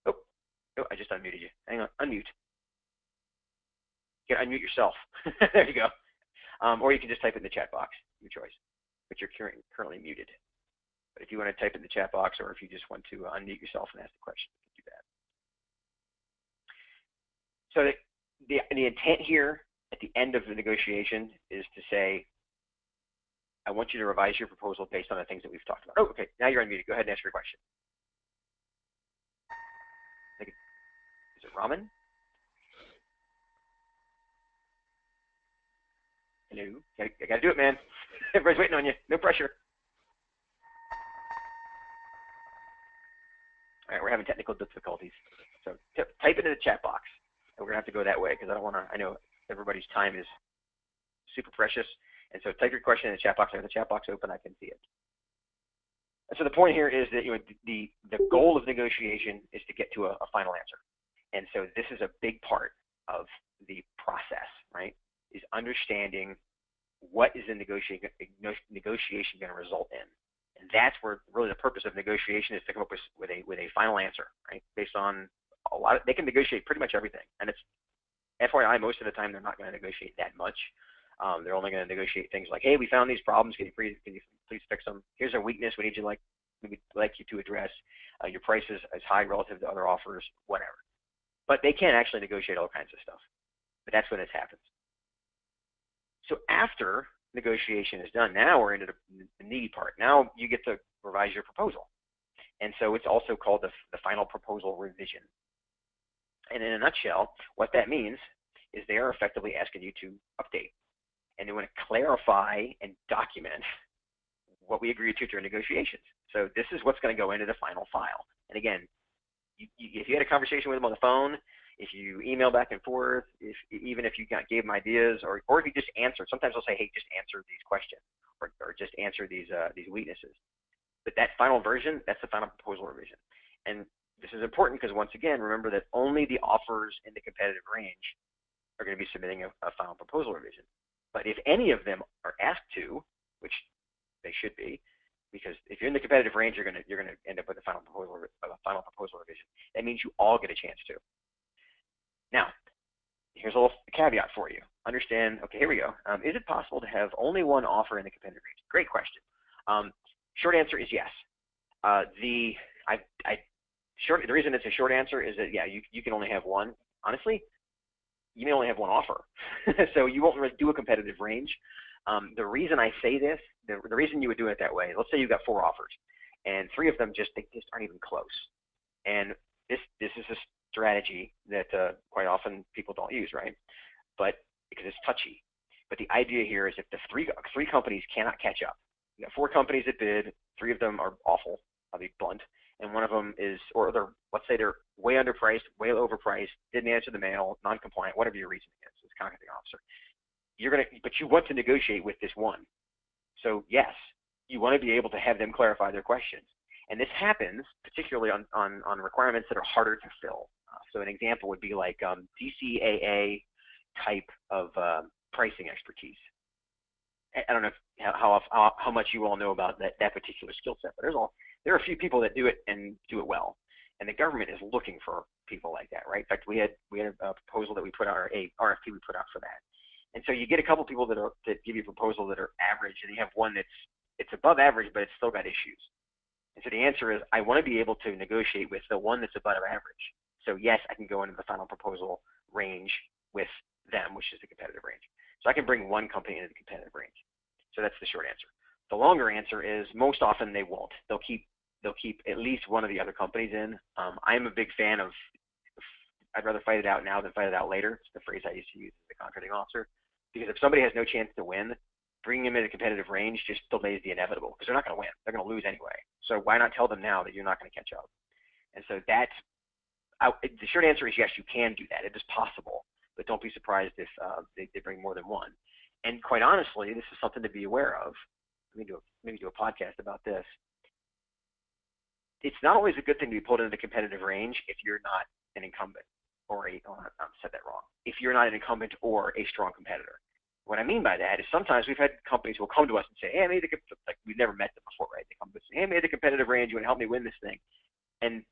Oh, I just unmuted you. Hang on, unmute. You can unmute yourself. There you go. Or you can just type it in the chat box, your choice. But you're currently muted. But if you want to type it in the chat box, or if you just want to unmute yourself and ask the question, you can do that. So the intent here at the end of the negotiation is to say, I want you to revise your proposal based on the things that we've talked about. Oh, okay. Now you're unmuted. Go ahead and ask your question. Is it Raman? Hello. I got to do it, man. Everybody's waiting on you. No pressure. All right, we're having technical difficulties. So type it in the chat box. And we're going to have to go that way because I don't want to, I know everybody's time is super precious. And so type your question in the chat box. I have the chat box open. I can see it. And so the point here is that the goal of negotiation is to get to a final answer. And so this is a big part of the process, right? Is understanding what is the negotiation going to result in. And that's where really the purpose of negotiation is to come up with a final answer, right? Based on a lot of, they can negotiate pretty much everything. And it's FYI, most of the time they're not going to negotiate that much. They're only going to negotiate things like, hey, we found these problems. Can you please fix them? Here's our weakness. We'd like you to address. Your price is high relative to other offers, whatever. But they can actually negotiate all kinds of stuff. But that's when this happens. So after negotiation is done, now we're into the needy part. Now you get to revise your proposal. And so it's also called the final proposal revision. And in a nutshell, what that means is they are effectively asking you to update. And they want to clarify and document what we agreed to during negotiations. So this is what's going to go into the final file. And again, if you had a conversation with them on the phone, if you email back and forth, even if you gave them ideas, or if you just answered, sometimes they'll say, hey, just answer these questions, or just answer these weaknesses. But that final version, that's the final proposal revision. And this is important because, once again, remember that only the offers in the competitive range are going to be submitting a final proposal revision. But if any of them are asked to, which they should be, because if you're in the competitive range, you're going to end up with a final proposal revision. That means you all get a chance to. Now, here's a little caveat for you. Understand, okay, here we go. Is it possible to have only one offer in the competitive range? Great question. Short answer is yes. The reason it's a short answer is that, yeah, you can only have one. Honestly, you may only have one offer. So you won't really do a competitive range. The reason I say this, the reason you would do it that way, let's say you've got 4 offers, and 3 of them just aren't even close. And this is a strategy that quite often people don't use, right? But because it's touchy. But the idea here is if the three companies cannot catch up, you got 4 companies that bid, 3 of them are awful, I'll be blunt, and one of them is, or let's say they're way underpriced, way overpriced, didn't answer the mail, non-compliant, whatever your reason is, as contracting officer. But you want to negotiate with this one. So yes, you want to be able to have them clarify their questions. And this happens particularly on requirements that are harder to fill. So an example would be like DCAA type of pricing expertise. I don't know how much you all know about that particular skill set, but there are a few people that do it and do it well, and the government is looking for people like that, right? In fact, we had a proposal that we put out, or a RFP we put out for that, and so you get a couple people that give you a proposal that are average, and you have one it's above average, but it's still got issues. And so the answer is, I want to be able to negotiate with the one that's above average. So yes, I can go into the final proposal range with them, which is the competitive range. So I can bring one company into the competitive range. So that's the short answer. The longer answer is, most often they won't. They'll keep at least one of the other companies in. I'm a big fan of, I'd rather fight it out now than fight it out later. It's the phrase I used to use as the contracting officer. Because if somebody has no chance to win, bringing them into competitive range just delays the inevitable, because they're not going to win. They're going to lose anyway. So why not tell them now that you're not going to catch up? And so the short answer is yes, you can do that. It is possible, but don't be surprised if they bring more than one. And quite honestly, this is something to be aware of. Maybe do a podcast about this. It's not always a good thing to be pulled into the competitive range if you're not an incumbent I said that wrong. If you're not an incumbent or a strong competitor. What I mean by that is sometimes we've had companies who will come to us and say, hey, I made like we've never met them before, right? They come to us and say, hey, I made the competitive range. You want to help me win this thing? And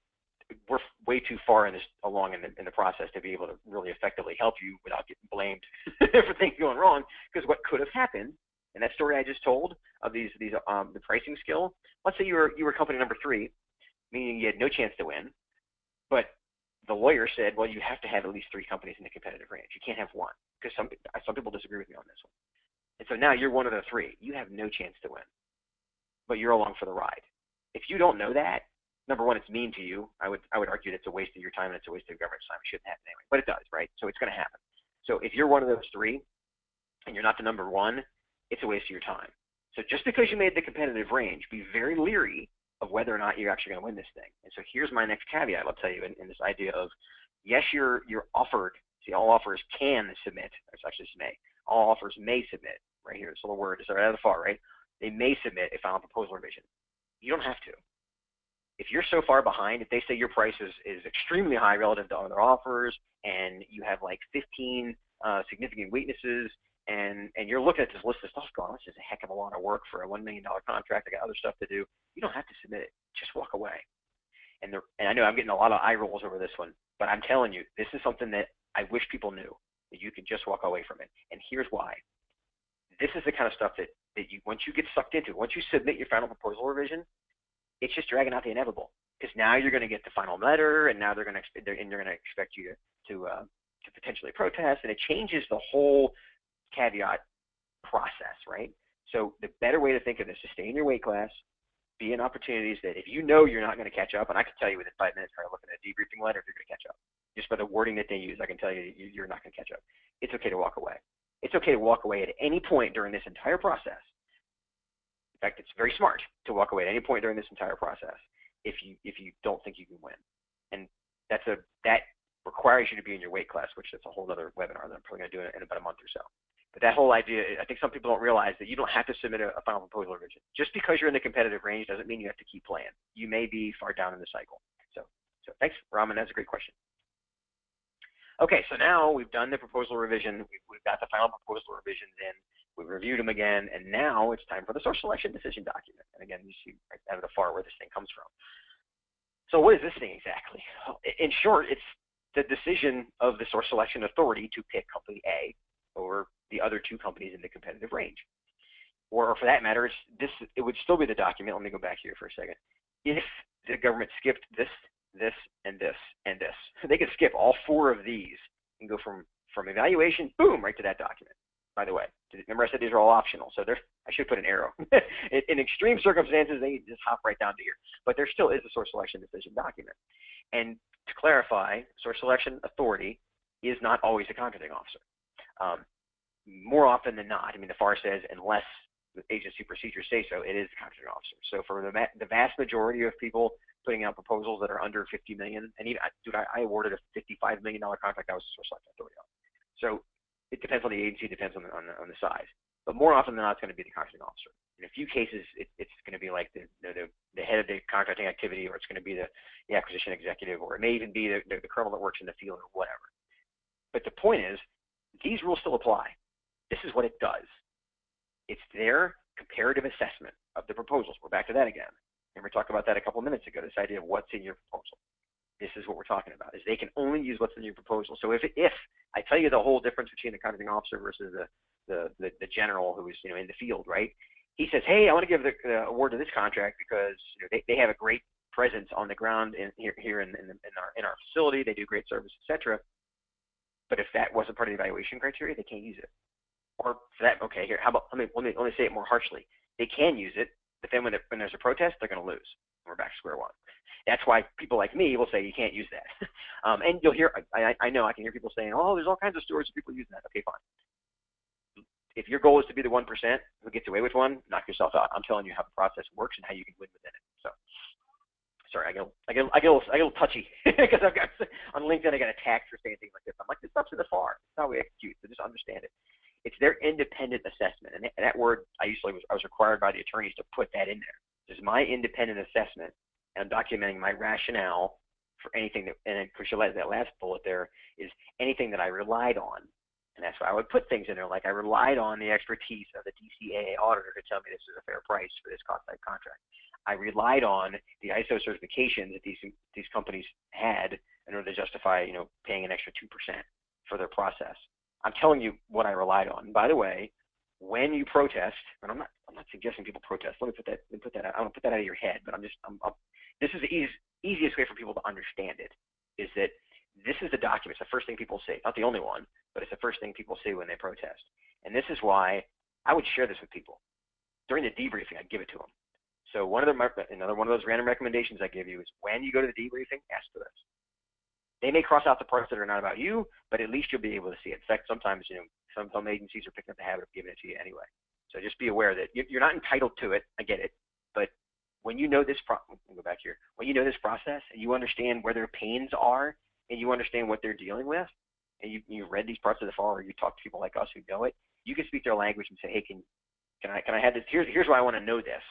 we're way too far along in the process to be able to really effectively help you without getting blamed for things going wrong. Because what could have happened in that story I just told of the pricing skill, let's say you were company number 3, meaning you had no chance to win, but the lawyer said, well, you have to have at least 3 companies in the competitive range. You can't have one, because some people disagree with me on this one. And so now you're one of the 3. You have no chance to win, but you're along for the ride. If you don't know that, number one, it's mean to you. I would argue that it's a waste of your time and it's a waste of government's time. It shouldn't happen anyway, but it does, right? So it's going to happen. So if you're one of those 3 and you're not the number 1, it's a waste of your time. So just because you made the competitive range, be very leery of whether or not you're actually going to win this thing. And so here's my next caveat I'll tell you in this idea of, yes, you're offered. See, all offers can submit. It's actually may. All offers may submit. Right here, this little word is right at the far right. They may submit a final proposal revision. You don't have to. If you're so far behind, if they say your price is extremely high relative to other offers, and you have like 15 significant weaknesses, and you're looking at this list of stuff going, this is a heck of a lot of work for a $1 million contract. I got other stuff to do. You don't have to submit it. Just walk away. And I know I'm getting a lot of eye rolls over this one, but I'm telling you, this is something that I wish people knew, that you could just walk away from it. And here's why. This is the kind of stuff that you, once you get sucked into, once you submit your final proposal revision, it's just dragging out the inevitable. Because now you're going to get the final letter, and now they're going to expect you to potentially protest, and it changes the whole caveat process, right? So the better way to think of this is stay in your weight class, be in opportunities that if you know you're not going to catch up, and I can tell you within 5 minutes by looking at a debriefing letter if you're going to catch up. Just by the wording that they use, I can tell you you're not going to catch up. It's okay to walk away. It's okay to walk away at any point during this entire process. In fact, it's very smart to walk away at any point during this entire process if you don't think you can win. And that requires you to be in your weight class, which is a whole other webinar that I'm probably going to do in about a month or so. But that whole idea, I think some people don't realize that you don't have to submit a final proposal revision. Just because you're in the competitive range doesn't mean you have to keep playing. You may be far down in the cycle. So thanks, Raman. That's a great question. Okay, so now we've done the proposal revision. We've got the final proposal revisions in. We've reviewed them again, and now it's time for the source selection decision document. And again, you see right down at the far where this thing comes from. So what is this thing exactly? In short, it's the decision of the source selection authority to pick company A over the other 2 companies in the competitive range. Or for that matter, it would still be the document. Let me go back here for a second. If the government skipped this, and this, and this, they could skip all 4 of these and go from evaluation, boom, right to that document. By the way, remember I said these are all optional, so I should put an arrow. In extreme circumstances, they just hop right down to here. But there still is a source selection decision document. And to clarify, source selection authority is not always a contracting officer. More often than not, I mean, the FAR says unless the agency procedures say so, it is the contracting officer. So for the vast majority of people putting out proposals that are under $50 million, and even, dude, I awarded a $55 million contract. That was a source selection authority. So it depends on the agency, depends on the size. But more often than not, it's going to be the contracting officer. In a few cases, it's going to be like the head of the contracting activity, or it's going to be the acquisition executive, or it may even be the colonel that works in the field or whatever. But the point is, these rules still apply. This is what it does. It's their comparative assessment of the proposals. We're back to that again. And we talked about that a couple of minutes ago, this idea of what's in your proposal. This is what we're talking about, is they can only use what's in your proposal. So if I tell you the whole difference between the contracting officer versus the general who is, in the field, right? He says, hey, I want to give the award to this contract because they have a great presence on the ground here in our facility. They do great service, etc. But if that wasn't part of the evaluation criteria, they can't use it. Or for that, okay, here, how about let me say it more harshly. They can use it, but then when there's a protest, they're going to lose. We're back to square one. That's why people like me will say you can't use that. And you'll hear, I know, I can hear people saying, oh, there's all kinds of stories of people using that. Okay, fine. If your goal is to be the 1% who gets away with one, knock yourself out. I'm telling you how the process works and how you can win within it. So, sorry, I get a little touchy because on LinkedIn I got attacked for saying things like this. I'm like, this stuff's in the FAR. It's how we execute. So just understand it. It's their independent assessment, and that word I was required by the attorneys to put that in there. This is my independent assessment, and I'm documenting my rationale for anything that. And then, that last bullet there is anything that I relied on. And that's why I would put things in there, like I relied on the expertise of the DCAA auditor to tell me this is a fair price for this cost type contract. I relied on the ISO certification that these companies had in order to justify, paying an extra 2% for their process. I'm telling you what I relied on. And by the way, when you protest, and I'm not suggesting people protest. Let me put that out. I don't put that out of your head, but this is the easiest way for people to understand it. Is that this is the document. It's the first thing people see. Not the only one, but it's the first thing people see when they protest. And this is why I would share this with people. During the debriefing, I'd give it to them. So another one of those random recommendations I give you is when you go to the debriefing, ask for this. They may cross out the parts that are not about you, but at least you'll be able to see it. In fact, sometimes some agencies are picking up the habit of giving it to you anyway. So just be aware that you're not entitled to it. I get it, but when you know this go back here. When you know this process and you understand where their pains are, and you understand what they're dealing with, and you read these parts of the FAR, or you talk to people like us who know it, you can speak their language and say, hey, can I have this? Here's why I want to know this.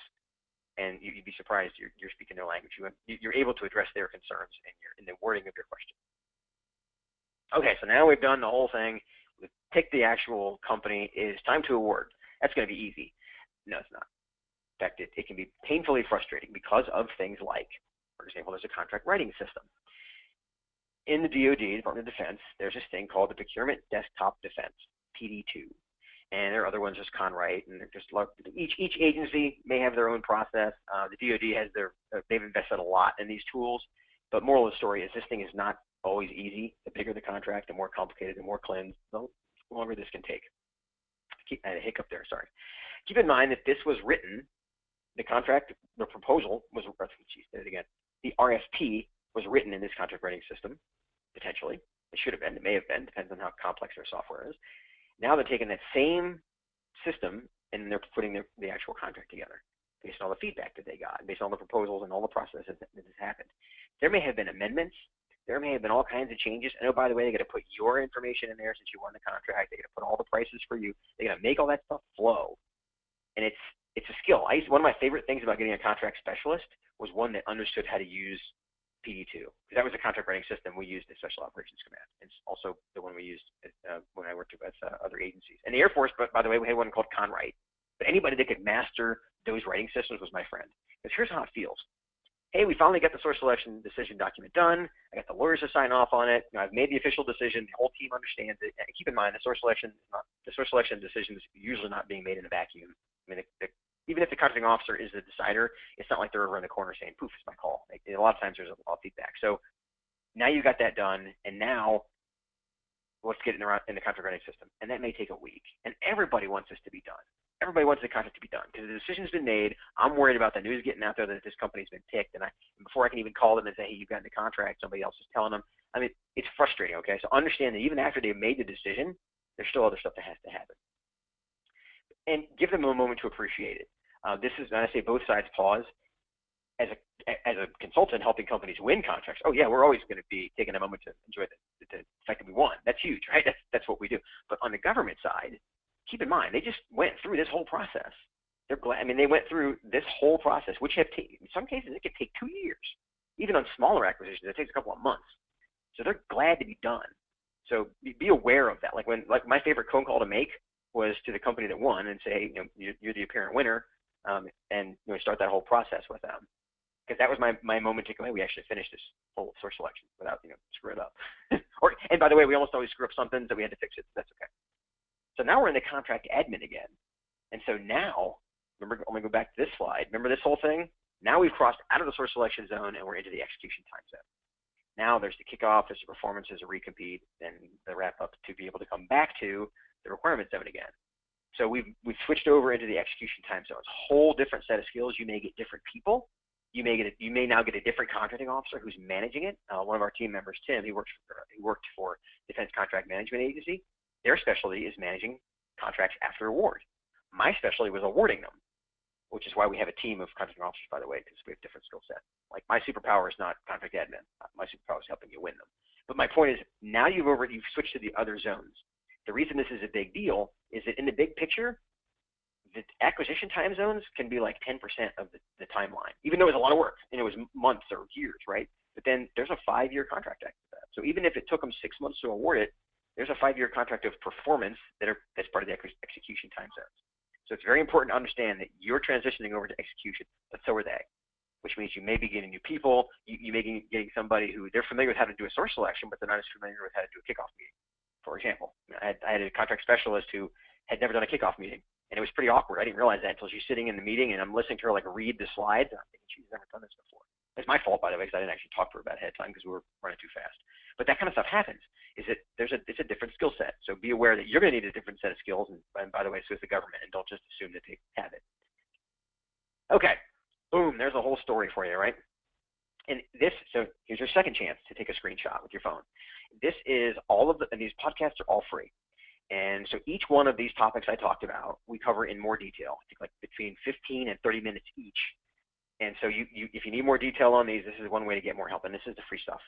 And you'd be surprised you're speaking their language. You're able to address their concerns in the wording of your question. Okay, so now we've done the whole thing. We've picked the actual company. It's time to award. That's going to be easy. No, it's not. In fact, it can be painfully frustrating because of things like, for example, there's a contract writing system. In the DoD, Department of Defense, there's this thing called the Procurement Desktop Defense, PD2. And there are other ones, just Conwrite, and each agency may have their own process. The DoD has they've invested a lot in these tools, but moral of the story is this thing is not always easy. The bigger the contract, the more complicated, the more cleansed, the longer this can take. I had a hiccup there, sorry. Keep in mind that this was written, the proposal was, the RFP was written in this contract writing system, potentially. It should have been, it may have been, depends on how complex their software is. Now they're taking that same system and they're putting the actual contract together based on all the feedback that they got, based on the proposals and all the processes that has happened. There may have been amendments. There may have been all kinds of changes. And oh, by the way, they got to put your information in there since you won the contract. They got to put all the prices for you. They got to make all that stuff flow. And it's a skill. One of my favorite things about getting a contract specialist was one that understood how to use PD2, because that was the contract writing system we used at Special Operations Command. It's also the one we used when I worked with other agencies. And the Air Force, by the way, we had one called Conwrite. But anybody that could master those writing systems was my friend. Because here's how it feels. Hey, we finally got the source selection decision document done. I got the lawyers to sign off on it. I've made the official decision. The whole team understands it. And keep in mind, the source selection decision is usually not being made in a vacuum. I mean, even if the contracting officer is the decider, it's not like they're over in the corner saying, poof, it's my call. Like, a lot of times there's a lot of feedback. So now you got that done, and now let's get it in the contract writing system. And that may take a week. And everybody wants this to be done. Everybody wants the contract to be done because the decision's been made. I'm worried about the news getting out there that this company's been picked. And before I can even call them and say, hey, you've gotten the contract, somebody else is telling them. I mean, it's frustrating, okay? So understand that even after they've made the decision, there's still other stuff that has to happen. And give them a moment to appreciate it. This is, when I say both sides pause, as a consultant helping companies win contracts, oh yeah, we're always going to be taking a moment to enjoy the fact that we won. That's huge, right? That's what we do. But on the government side, keep in mind, they just went through this whole process. They're glad. I mean, they went through this whole process, which in some cases it could take 2 years. Even on smaller acquisitions, it takes a couple of months. So they're glad to be done. So be aware of that. Like my favorite phone call to make was to the company that won and say, you're the apparent winner, and start that whole process with them. Because that was my moment to go, hey, we actually finished this whole source selection without screw it up. And by the way, we almost always screw up something, so we had to fix it. So that's okay. So now we're in the contract admin again. And so now, remember, I'm going to go back to this slide. Remember this whole thing? Now we've crossed out of the source selection zone and we're into the execution time zone. Now there's the kickoff, there's the performance, there's a recompete, and the wrap up to be able to come back to the requirement zone again. So we've switched over into the execution time zone. It's a whole different set of skills. You may get different people. You may now get a different contracting officer who's managing it. One of our team members, Tim, he worked for Defense Contract Management Agency. Their specialty is managing contracts after award. My specialty was awarding them, which is why we have a team of contracting officers, by the way, because we have different skill sets. Like my superpower is not contract admin. My superpower is helping you win them. But my point is, now you've switched to the other zones. The reason this is a big deal is that in the big picture, the acquisition time zones can be like 10% of the timeline, even though it was a lot of work and it was months or years, right? But then there's a 5-year contract after that. So even if it took them 6 months to award it, there's a 5-year contract of performance that's part of the execution time zones. So it's very important to understand that you're transitioning over to execution, but so are they, which means you may be getting new people. You may be getting somebody who they're familiar with how to do a source selection, but they're not as familiar with how to do a kickoff meeting. For example, I had a contract specialist who had never done a kickoff meeting, and it was pretty awkward. I didn't realize that until she's sitting in the meeting, and I'm listening to her like read the slides, and I'm thinking she's never done this before. It's my fault, by the way, because I didn't actually talk to her about ahead of time because we were running too fast. But that kind of stuff happens. It's a different skill set. So be aware that you're going to need a different set of skills. And by the way, so is the government. And don't just assume that they have it. Okay, boom. There's a whole story for you, right? And so here's your second chance to take a screenshot with your phone. This is and these podcasts are all free. And so each one of these topics I talked about, we cover in more detail. I think like between 15 and 30 minutes each. And so if you need more detail on these, this is one way to get more help. And this is the free stuff.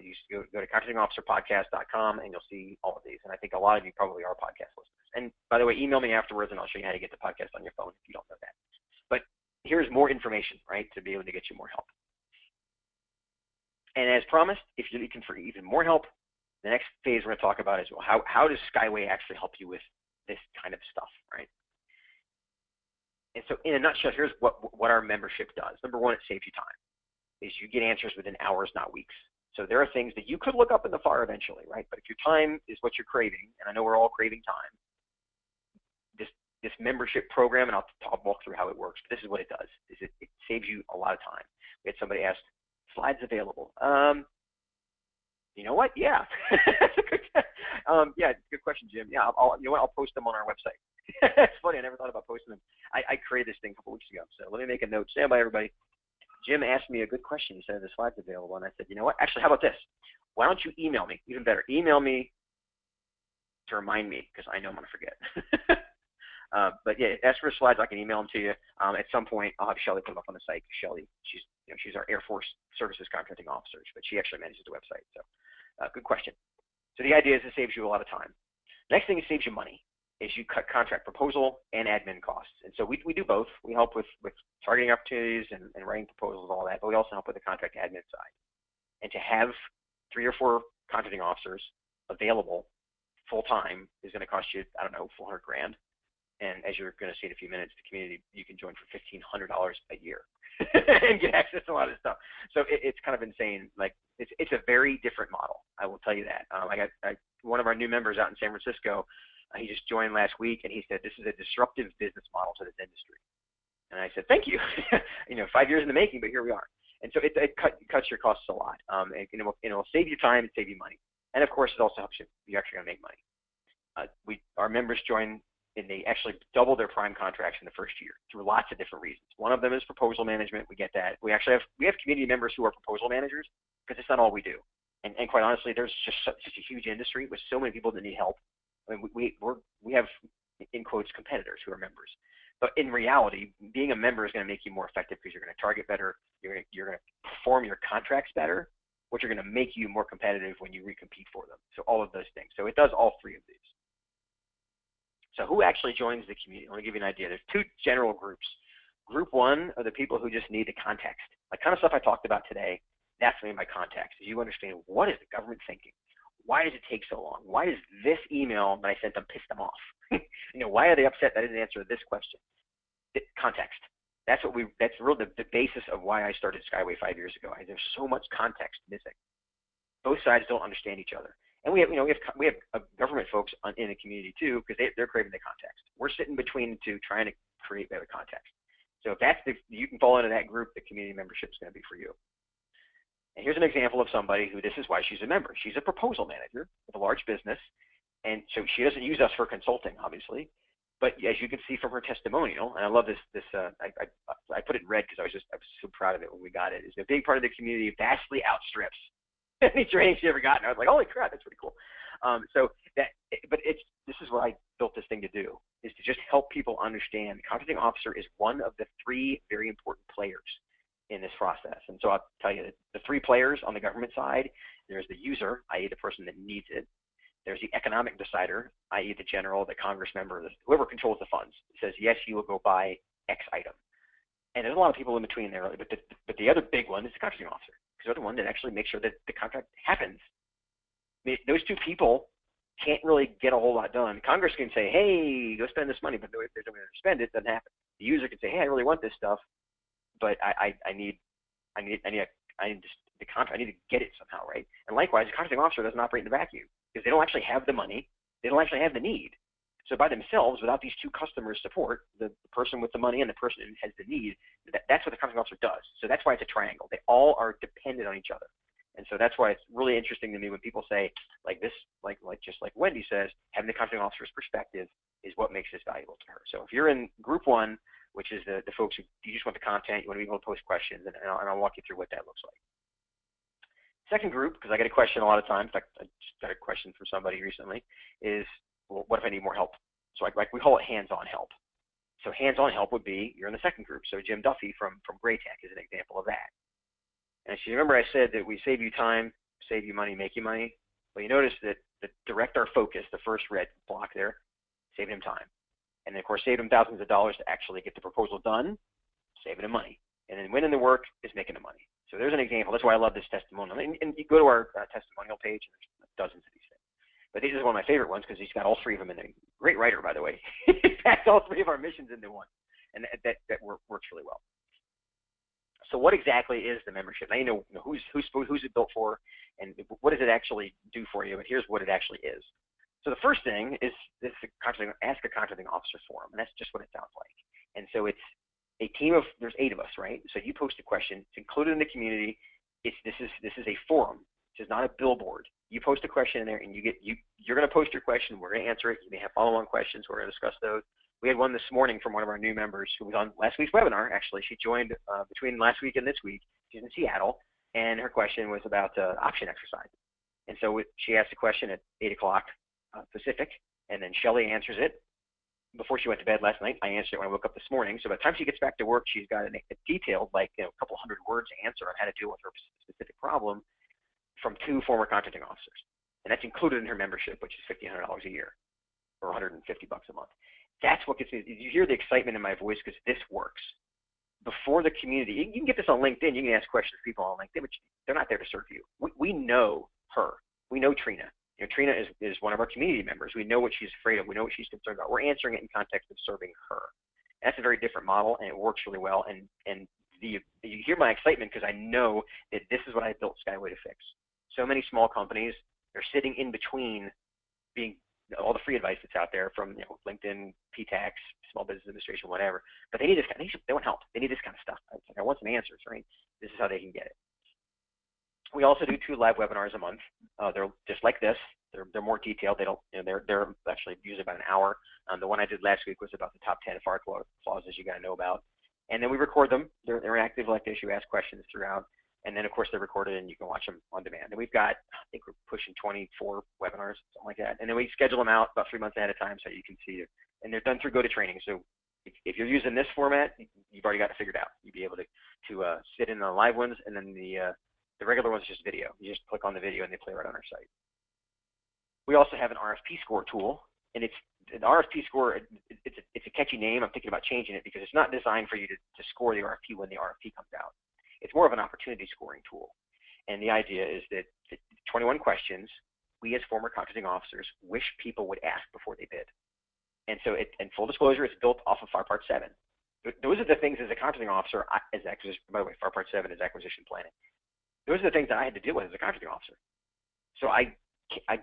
You go to contractingofficerpodcast.com and you'll see all of these. And I think a lot of you probably are podcast listeners. And by the way, email me afterwards and I'll show you how to get the podcast on your phone if you don't know that. But here's more information, right, to be able to get you more help. And as promised, if you're looking for even more help, the next phase we're going to talk about is, well, how does Skyway actually help you with this kind of stuff, right? And so in a nutshell, here's what our membership does. Number one, it saves you time. Is you get answers within hours, not weeks. So there are things that you could look up in the FAR eventually, right? But if your time is what you're craving, and I know we're all craving time, this membership program, and I'll walk through how it works, but this is what it does, is it saves you a lot of time. We had somebody ask, slides available? You know what? Yeah. Yeah, good question, Jim. Yeah, you know what? I'll post them on our website. It's funny. I never thought about posting them. I created this thing a couple weeks ago. So let me make a note. Stand by, everybody. Jim asked me a good question. He said, are the slides available? And I said, you know what? Actually, how about this? Why don't you email me? Even better. Email me to remind me because I know I'm going to forget. But yeah, as for slides, I can email them to you. At some point, I'll have Shelly put them up on the site. Shelly, she's our Air Force Services contracting officer, but she actually manages the website. So good question. So the idea is it saves you a lot of time. Next thing, it saves you money. Is you cut contract proposal and admin costs. And so we do both. We help with targeting opportunities and writing proposals and all that, but we also help with the contract admin side. And to have 3 or 4 contracting officers available full-time is going to cost you, I don't know, $400,000. And as you're going to see in a few minutes, the community you can join for $1,500 a year and get access to a lot of stuff. So it's kind of insane. Like it's a very different model. I will tell you that. I got one of our new members out in San Francisco. He just joined last week, and he said, this is a disruptive business model to this industry. And I said, thank you. 5 years in the making, but here we are. And so it cuts your costs a lot. It'll save you time and save you money. And, of course, it also helps you. You're actually going to make money. Our members join, and they actually double their prime contracts in the first year through lots of different reasons. One of them is proposal management. We get that. We have community members who are proposal managers because it's not all we do. And quite honestly, there's just such a huge industry with so many people that need help. I mean, we have, in quotes, competitors who are members. But in reality, being a member is going to make you more effective because you're going to target better, you're going to perform your contracts better, which are going to make you more competitive when you recompete for them. So all of those things. So it does all 3 of these. So who actually joins the community? Let me give you an idea. There's two general groups. Group one are the people who just need the context. Like kind of stuff I talked about today, that's going to be my context. You understand, what is the government thinking? Why does it take so long? Why does this email that I sent them piss them off? Why are they upset that I didn't answer this question? Context. That's really the basis of why I started Skyway 5 years ago. There's so much context missing. Both sides don't understand each other. And we have government folks in the community too, because they're craving the context. We're sitting between the two, trying to create better context. So if you can fall into that group, the community membership is going to be for you. And here's an example of somebody who this is why she's a member. She's a proposal manager with a large business, and so she doesn't use us for consulting, obviously. But as you can see from her testimonial, and I love this. I put it in red because I was so proud of it when we got it. Is a big part of the community vastly outstrips any training she ever gotten. I was like, holy crap, that's pretty cool. This is what I built this thing to do, is to just help people understand the contracting officer is one of the three very important players in this process. And so I'll tell you the three players on the government side. There's the user, i.e. the person that needs it. There's the economic decider, i.e. the general, the Congress member, whoever controls the funds. It says, yes, you will go buy X item. And there's a lot of people in between there, but the other big one is the contracting officer, because they're the one that actually makes sure that the contract happens. I mean, those two people can't really get a whole lot done. Congress can say, hey, go spend this money, but if there's no way to spend it, it doesn't happen. The user can say, hey, I really want this stuff, but I need the contract. I need to get it somehow, right? And likewise, the contracting officer doesn't operate in a vacuum, because they don't actually have the money. They don't actually have the need. So by themselves, without these two customers' support, the person with the money and the person who has the need, that's what the contracting officer does. So that's why it's a triangle. They all are dependent on each other. And so that's why it's really interesting to me when people say, like this, just like Wendy says, having the contracting officer's perspective is what makes this valuable to her. So if you're in group one, which is the folks who you just want the content, you want to be able to post questions, and I'll walk you through what that looks like. Second group, because I get a question a lot of times, in fact, I just got a question from somebody recently, is, well, what if I need more help? So we call it hands-on help. So hands-on help would be, you're in the second group. So Jim Duffy from Graytech is an example of that. And if you remember, I said that we save you time, save you money, make you money. Well, you notice that direct our focus, the first red block there, saving him time. And then, of course, saving him thousands of dollars to actually get the proposal done, saving him money. And then winning the work is making him money. So there's an example. That's why I love this testimonial. And you go to our testimonial page, and there's dozens of these things. But this is one of my favorite ones because he's got all three of them in there. Great writer, by the way. He packed all three of our missions into one. And that works really well. So what exactly is the membership? Now you know who's it built for, and what does it actually do for you? And here's what it actually is. So the first thing is this ask a contracting officer forum, and that's just what it sounds like. And so it's a team of, there's 8 of us, right? So you post a question, it's included in the community. This is a forum. This is not a billboard. You post a question in there, and you're going to post your question. We're going to answer it. You may have follow-on questions. We're going to discuss those. We had one this morning from one of our new members who was on last week's webinar. Actually, she joined between last week and this week. She's in Seattle, and her question was about option exercise. And so she asked a question at 8 o'clock Pacific, and then Shelly answers it. Before she went to bed last night, I answered it when I woke up this morning. So by the time she gets back to work, she's got a detailed, a couple hundred words answer on how to deal with her specific problem from 2 former contracting officers. And that's included in her membership, which is $1,500 a year, or $150 a month. That's what gets me. You hear the excitement in my voice because this works. Before the community, you can get this on LinkedIn. You can ask questions to people on LinkedIn, but they're not there to serve you. We know her. We know Trina. Trina is one of our community members. We know what she's afraid of. We know what she's concerned about. We're answering it in context of serving her. That's a very different model, and it works really well. And you hear my excitement because I know that this is what I built Skyway to fix. So many small companies, they're sitting in between being all the free advice that's out there from LinkedIn, PTAX, Small Business Administration, whatever. But they need this they want help. They need this kind of stuff. I want some answers, right? This is how they can get it. We also do 2 live webinars a month. They're just like this. They're more detailed. They don't. They're actually usually about an hour. The one I did last week was about the top 10 FAR clauses you got to know about. And then we record them. They're interactive like this. You ask questions throughout. And then, of course, they're recorded, and you can watch them on demand. And we've got, I think we're pushing 24 webinars, something like that. And then we schedule them out about 3 months ahead of time so you can see it. And they're done through GoToTraining. So if you're using this format, you've already got it figured out. You'll be able to sit in the live ones, and then the regular ones is just video. You just click on the video, and they play right on our site. We also have an RFP score tool, and it's the RFP score, it's a catchy name. I'm thinking about changing it because it's not designed for you to score the RFP when the RFP comes out. It's more of an opportunity scoring tool. And the idea is that 21 questions we as former contracting officers wish people would ask before they bid. And so, and full disclosure, it's built off of FAR Part 7. Those are the things as a contracting officer, by the way, FAR Part 7 is acquisition planning. Those are the things that I had to deal with as a contracting officer. So I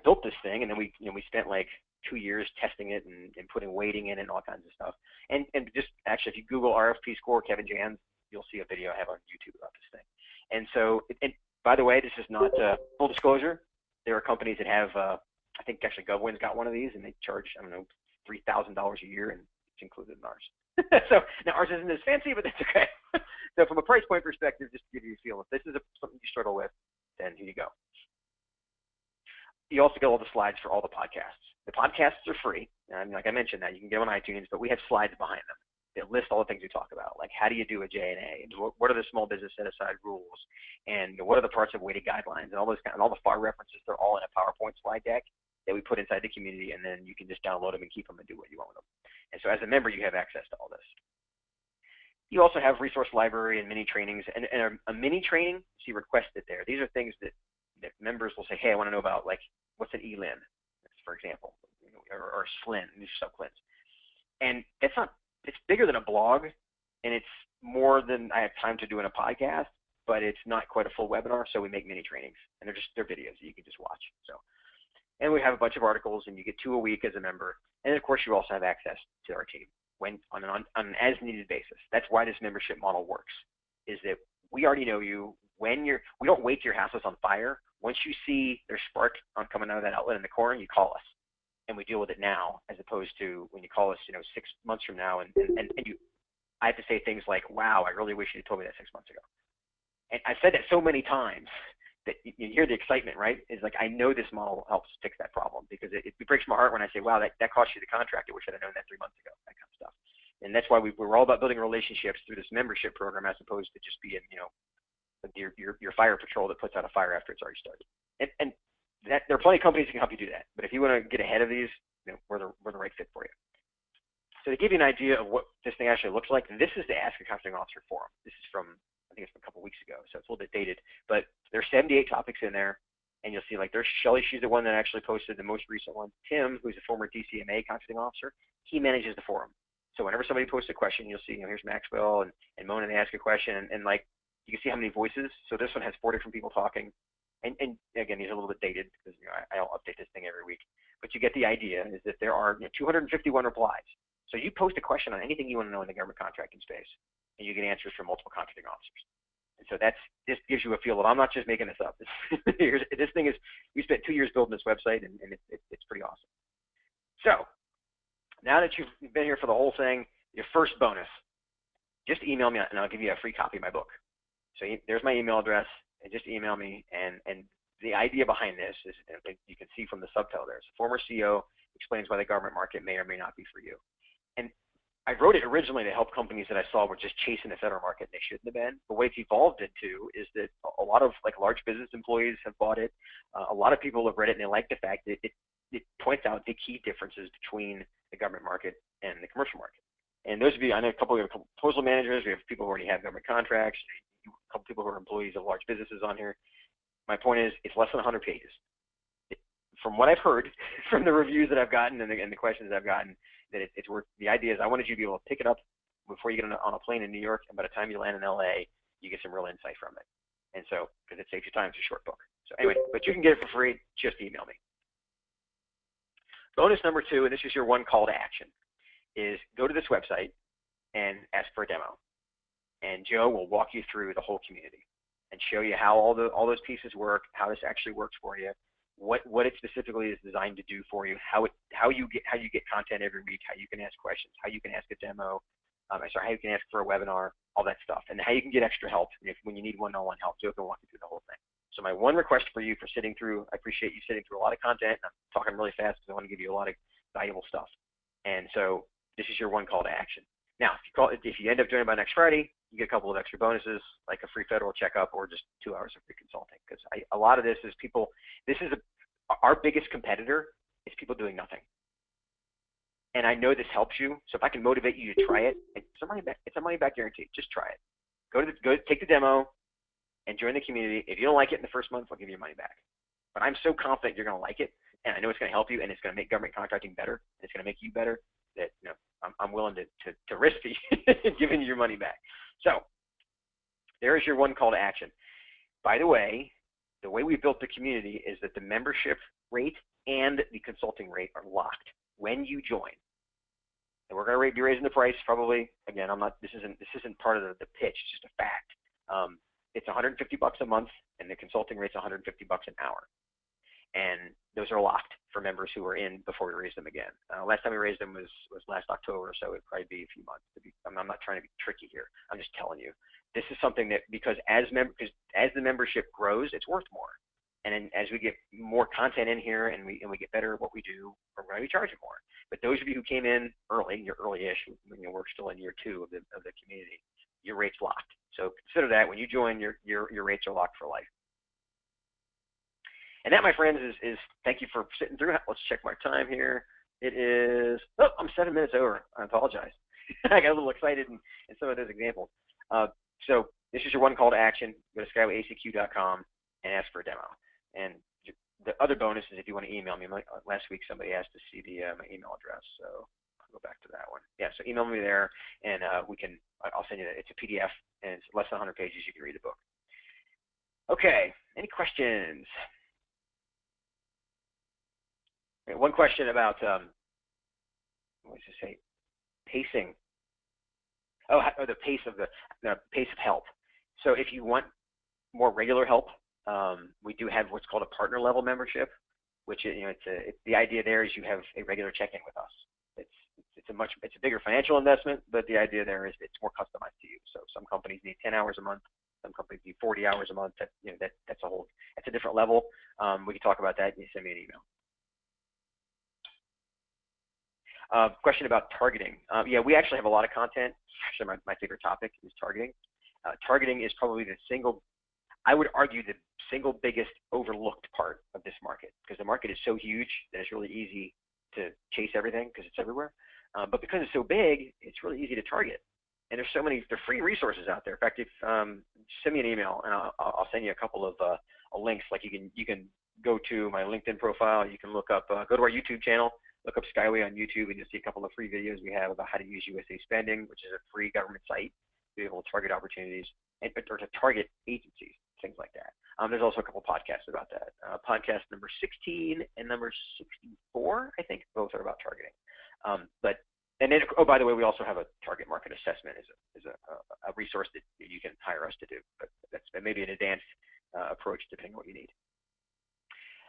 built this thing, and then we spent like 2 years testing it and putting weighting in it and all kinds of stuff. And just actually, if you Google RFP score Kevin Jans, you'll see a video I have on YouTube about this thing. And so, and by the way, this is not full disclosure. There are companies that have, I think actually GovWin's got one of these, and they charge, I don't know, $3,000 a year, and it's included in ours. So now ours isn't as fancy, but that's okay. So from a price point perspective, just to give you a feel, if this is something you struggle with, then here you go. You also get all the slides for all the podcasts. The podcasts are free. And like I mentioned that, you can get them on iTunes, but we have slides behind them that list all the things we talk about, like how do you do a J&A, and what are the small business set-aside rules, and what are the parts of weighted guidelines, and all those kind, and all the FAR references. They're all in a PowerPoint slide deck that we put inside the community, and then you can just download them and keep them and do what you want with them. And so as a member, you have access to all this. You also have resource library and mini trainings, and a mini training, see requested there. These are things that members will say, hey, I want to know about, like, what's an ELIN, for example, or SLIN, these sub-CLINs. And it's not, it's bigger than a blog, and it's more than I have time to do in a podcast, but it's not quite a full webinar, so we make mini trainings, and they're videos that you can just watch. So, and we have a bunch of articles, and you get 2 a week as a member, and of course you also have access to our team when on an as-needed basis. That's why this membership model works, is that we already know you. We don't wait till your house is on fire. Once you see there's spark coming out of that outlet in the corner, you call us, and we deal with it now, as opposed to when you call us, 6 months from now, and I have to say things like, wow, I really wish you had told me that 6 months ago. And I've said that so many times that you hear the excitement, right? It's like, I know this model helps fix that problem, because it breaks my heart when I say, wow, that cost you the contract. I wish I'd have known that 3 months ago, that kind of stuff. And that's why we're all about building relationships through this membership program, as opposed to just being, your fire patrol that puts out a fire after it's already started. And there are plenty of companies that can help you do that. But if you want to get ahead of these, we're the right fit for you. So to give you an idea of what this thing actually looks like, this is the Ask a Contracting Officer forum. This is from, I think it's from a couple weeks ago, so it's a little bit dated. But there's 78 topics in there, and you'll see, like, there's Shelly. She's the one that actually posted the most recent one. Tim, who's a former DCMA contracting officer, he manages the forum. So whenever somebody posts a question, you'll see, here's Maxwell and Mona, they ask a question, and like, you can see how many voices. So this one has 4 different people talking. And again, these are a little bit dated, because I'll update this thing every week. But you get the idea, is that there are 251 replies. So you post a question on anything you want to know in the government contracting space, and you get answers from multiple contracting officers. And so this gives you a feel of, I'm not just making this up. This thing is, we spent 2 years building this website, and it's pretty awesome. So now that you've been here for the whole thing, your first bonus, just email me, and I'll give you a free copy of my book. So there's my email address, and just email me. And the idea behind this is, you can see from the subtitle there, former CEO explains why the government market may or may not be for you. And I wrote it originally to help companies that I saw were just chasing the federal market, and they shouldn't have been. But what it's evolved into is that a lot of large business employees have bought it. A lot of people have read it, and they like the fact that it points out the key differences between the government market and the commercial market. And those of you, I know a couple of proposal managers, we have people who already have government contracts, a couple people who are employees of large businesses on here. My point is, it's less than 100 pages. From what I've heard, from the reviews that I've gotten and the questions I've gotten, that it's worth. The idea is, I wanted you to be able to pick it up before you get on a plane in New York, and by the time you land in LA, you get some real insight from it. And so, because it saves you time, it's a short book. So anyway, but you can get it for free. Just email me. Bonus number 2, and this is your one call to action, is go to this website and ask for a demo. And Joe will walk you through the whole community and show you how all those pieces work, how this actually works for you, what it specifically is designed to do for you, how you get content every week, how you can ask questions, how you can ask a demo, how you can ask for a webinar, all that stuff, and how you can get extra help when you need one-on-one help. Joe can walk you through the whole thing. So my one request for you for sitting through, I appreciate you sitting through a lot of content. I'm talking really fast because I want to give you a lot of valuable stuff. And so this is your one call to action. Now, if you end up joining by next Friday, you get a couple of extra bonuses, like a free federal checkup or just 2 hours of free consulting. Because a lot of this is people. Our biggest competitor is people doing nothing. and I know this helps you. So if I can motivate you to try it, it's a money back guarantee. Just try it. Go take the demo and join the community. If you don't like it in the first month, I'll give you your money back. But I'm so confident you're going to like it, and I know it's going to help you, and it's going to make government contracting better, and it's going to make you better, that I'm willing to risk giving you your money back. So there's your one call to action. By the way we built the community is that the membership rate and the consulting rate are locked when you join. And we're going to be raising the price probably. Again, this isn't part of the pitch. It's just a fact. It's $150 a month, and the consulting rate's $150 an hour. And those are locked for members who are in before we raise them again. Last time we raised them was last October, so it'd probably be a few months. I'm not trying to be tricky here. I'm just telling you. This is something that, because as the membership grows, it's worth more. And then as we get more content in here and we get better at what we do, we're going to be charging more. But those of you who came in early, you're early-ish, we're still in year 2 of the community, your rate's locked. So consider that when you join, your rates are locked for life. And that, my friends, is thank you for sitting through it. Let's check my time here. It is, I'm 7 minutes over. I apologize. I got a little excited in some of those examples. So this is your one call to action. Go to skywayacq.com and ask for a demo. And the other bonus is if you want to email me. Last week somebody asked to see my email address, so I'll go back to that one. Yeah, so email me there, and I'll send you that. It's a PDF, and it's less than 100 pages. You can read the book. Okay, any questions? Okay, one question about what does it say? Pacing. Oh, the pace of help. So if you want more regular help, we do have what's called a partner level membership, which the idea there is you have a regular check-in with us. It's a bigger financial investment, but the idea there is it's more customized to you. So some companies need 10 hours a month, some companies need 40 hours a month. That's a different level. We can talk about that. You send me an email. Question about targeting. Yeah, we actually have a lot of content. Actually, my favorite topic is targeting. Targeting is probably I would argue, the single biggest overlooked part of this market, because the market is so huge that it's really easy to chase everything because it's everywhere. But because it's so big, it's really easy to target. And there's there are free resources out there. In fact, if send me an email and I'll send you a couple of links. Like you can go to my LinkedIn profile. You can look up, go to our YouTube channel, look up Skyway on YouTube, and you'll see a couple of free videos we have about how to use USA Spending, which is a free government site to be able to target opportunities or to target agencies, things like that. There's also a couple of podcasts about that. Podcast number 16 and number 64, I think, both are about targeting. And then, oh, by the way, we also have a target market assessment as a resource that you can hire us to do. But that's maybe an advanced approach depending on what you need.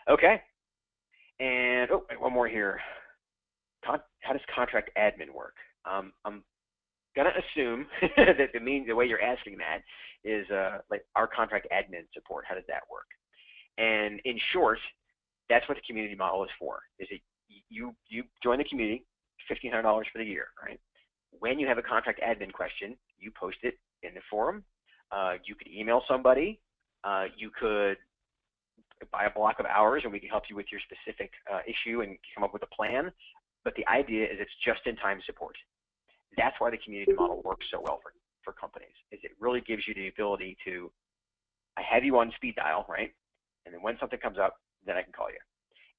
Okay. And one more here. How does contract admin work? I'm gonna assume that the way you're asking that is like our contract admin support. How does that work? And in short, that's what the community model is for. Is it you join the community, $1,500 for the year, right? When you have a contract admin question, you post it in the forum. You could email somebody. You could buy a block of hours, and we can help you with your specific issue and come up with a plan. But the idea is it's just-in-time support. That's why the community model works so well for companies, is it really gives you the ability to, I have you on speed dial, right? And then when something comes up, then I can call you.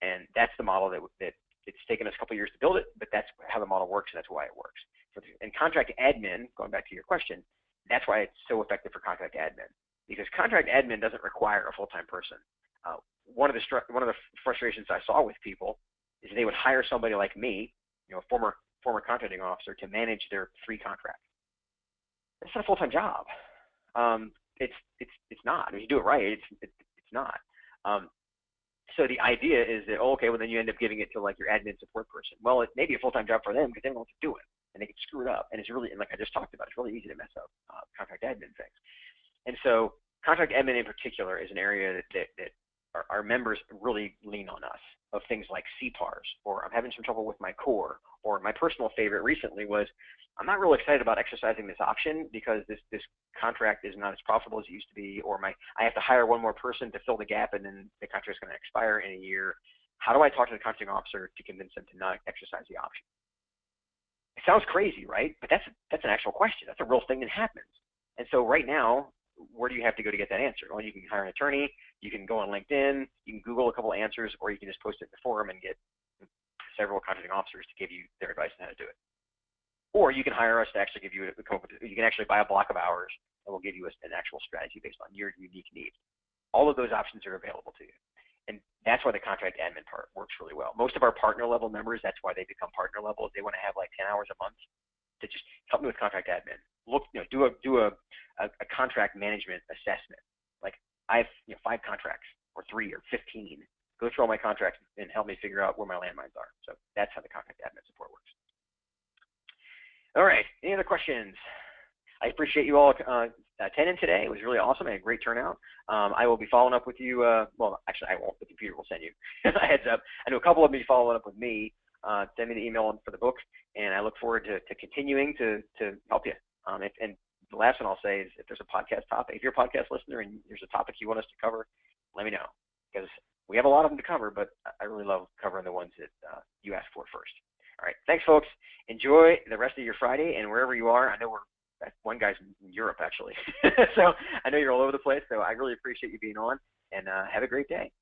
And that's the model that it's taken us a couple of years to build it, but that's how the model works, and that's why it works. So, and contract admin, going back to your question, that's why it's so effective for contract admin, because contract admin doesn't require a full-time person. One of the frustrations I saw with people is they would hire somebody like me, a former contracting officer, to manage their 3 contracts. It's not a full-time job. It's not. If you do it right, it's not. So the idea is that, okay, well then you end up giving it to like your admin support person. Well, it may be a full-time job for them because they don't know what to do it, and they can screw it up. And it's really, and like I just talked about, it's really easy to mess up contract admin things. And so contract admin in particular is an area that our members really lean on us, of things like CPARs, or I'm having some trouble with my core, or my personal favorite recently was, I'm not really excited about exercising this option because this contract is not as profitable as it used to be, or I have to hire one more person to fill the gap and then the contract is going to expire in a year. How do I talk to the contracting officer to convince them to not exercise the option? sounds crazy, right? But that's an actual question. That's a real thing that happens. And so right now, where do you have to go to get that answer? Well, you can hire an attorney, you can go on LinkedIn, you can Google a couple of answers, or you can just post it in the forum and get several contracting officers to give you their advice on how to do it. Or you can hire us to actually give you you can actually buy a block of hours, and we'll give you an actual strategy based on your unique needs. All of those options are available to you. And that's why the contract admin part works really well. Most of our partner level members, that's why they become partner level. They want to have like 10 hours a month to just help me with contract admin. Look, do a contract management assessment. Like I have 5 contracts or 3 or 15. Go through all my contracts and help me figure out where my landmines are. So that's how the contract admin support works. All right, any other questions? I appreciate you all attending today. It was really awesome. I had a great turnout. I will be following up with you. Well, actually, I won't. The computer will send you a heads up. I know a couple of you following up with me. Send me the email for the book, and I look forward to continuing to help you. And the last one I'll say is if there's a podcast topic, if you're a podcast listener and there's a topic you want us to cover, let me know, because we have a lot of them to cover, but I really love covering the ones that you asked for first. All right, thanks, folks. Enjoy the rest of your Friday, and wherever you are, I know one guy's in Europe, actually. So I know you're all over the place, so I really appreciate you being on, and have a great day.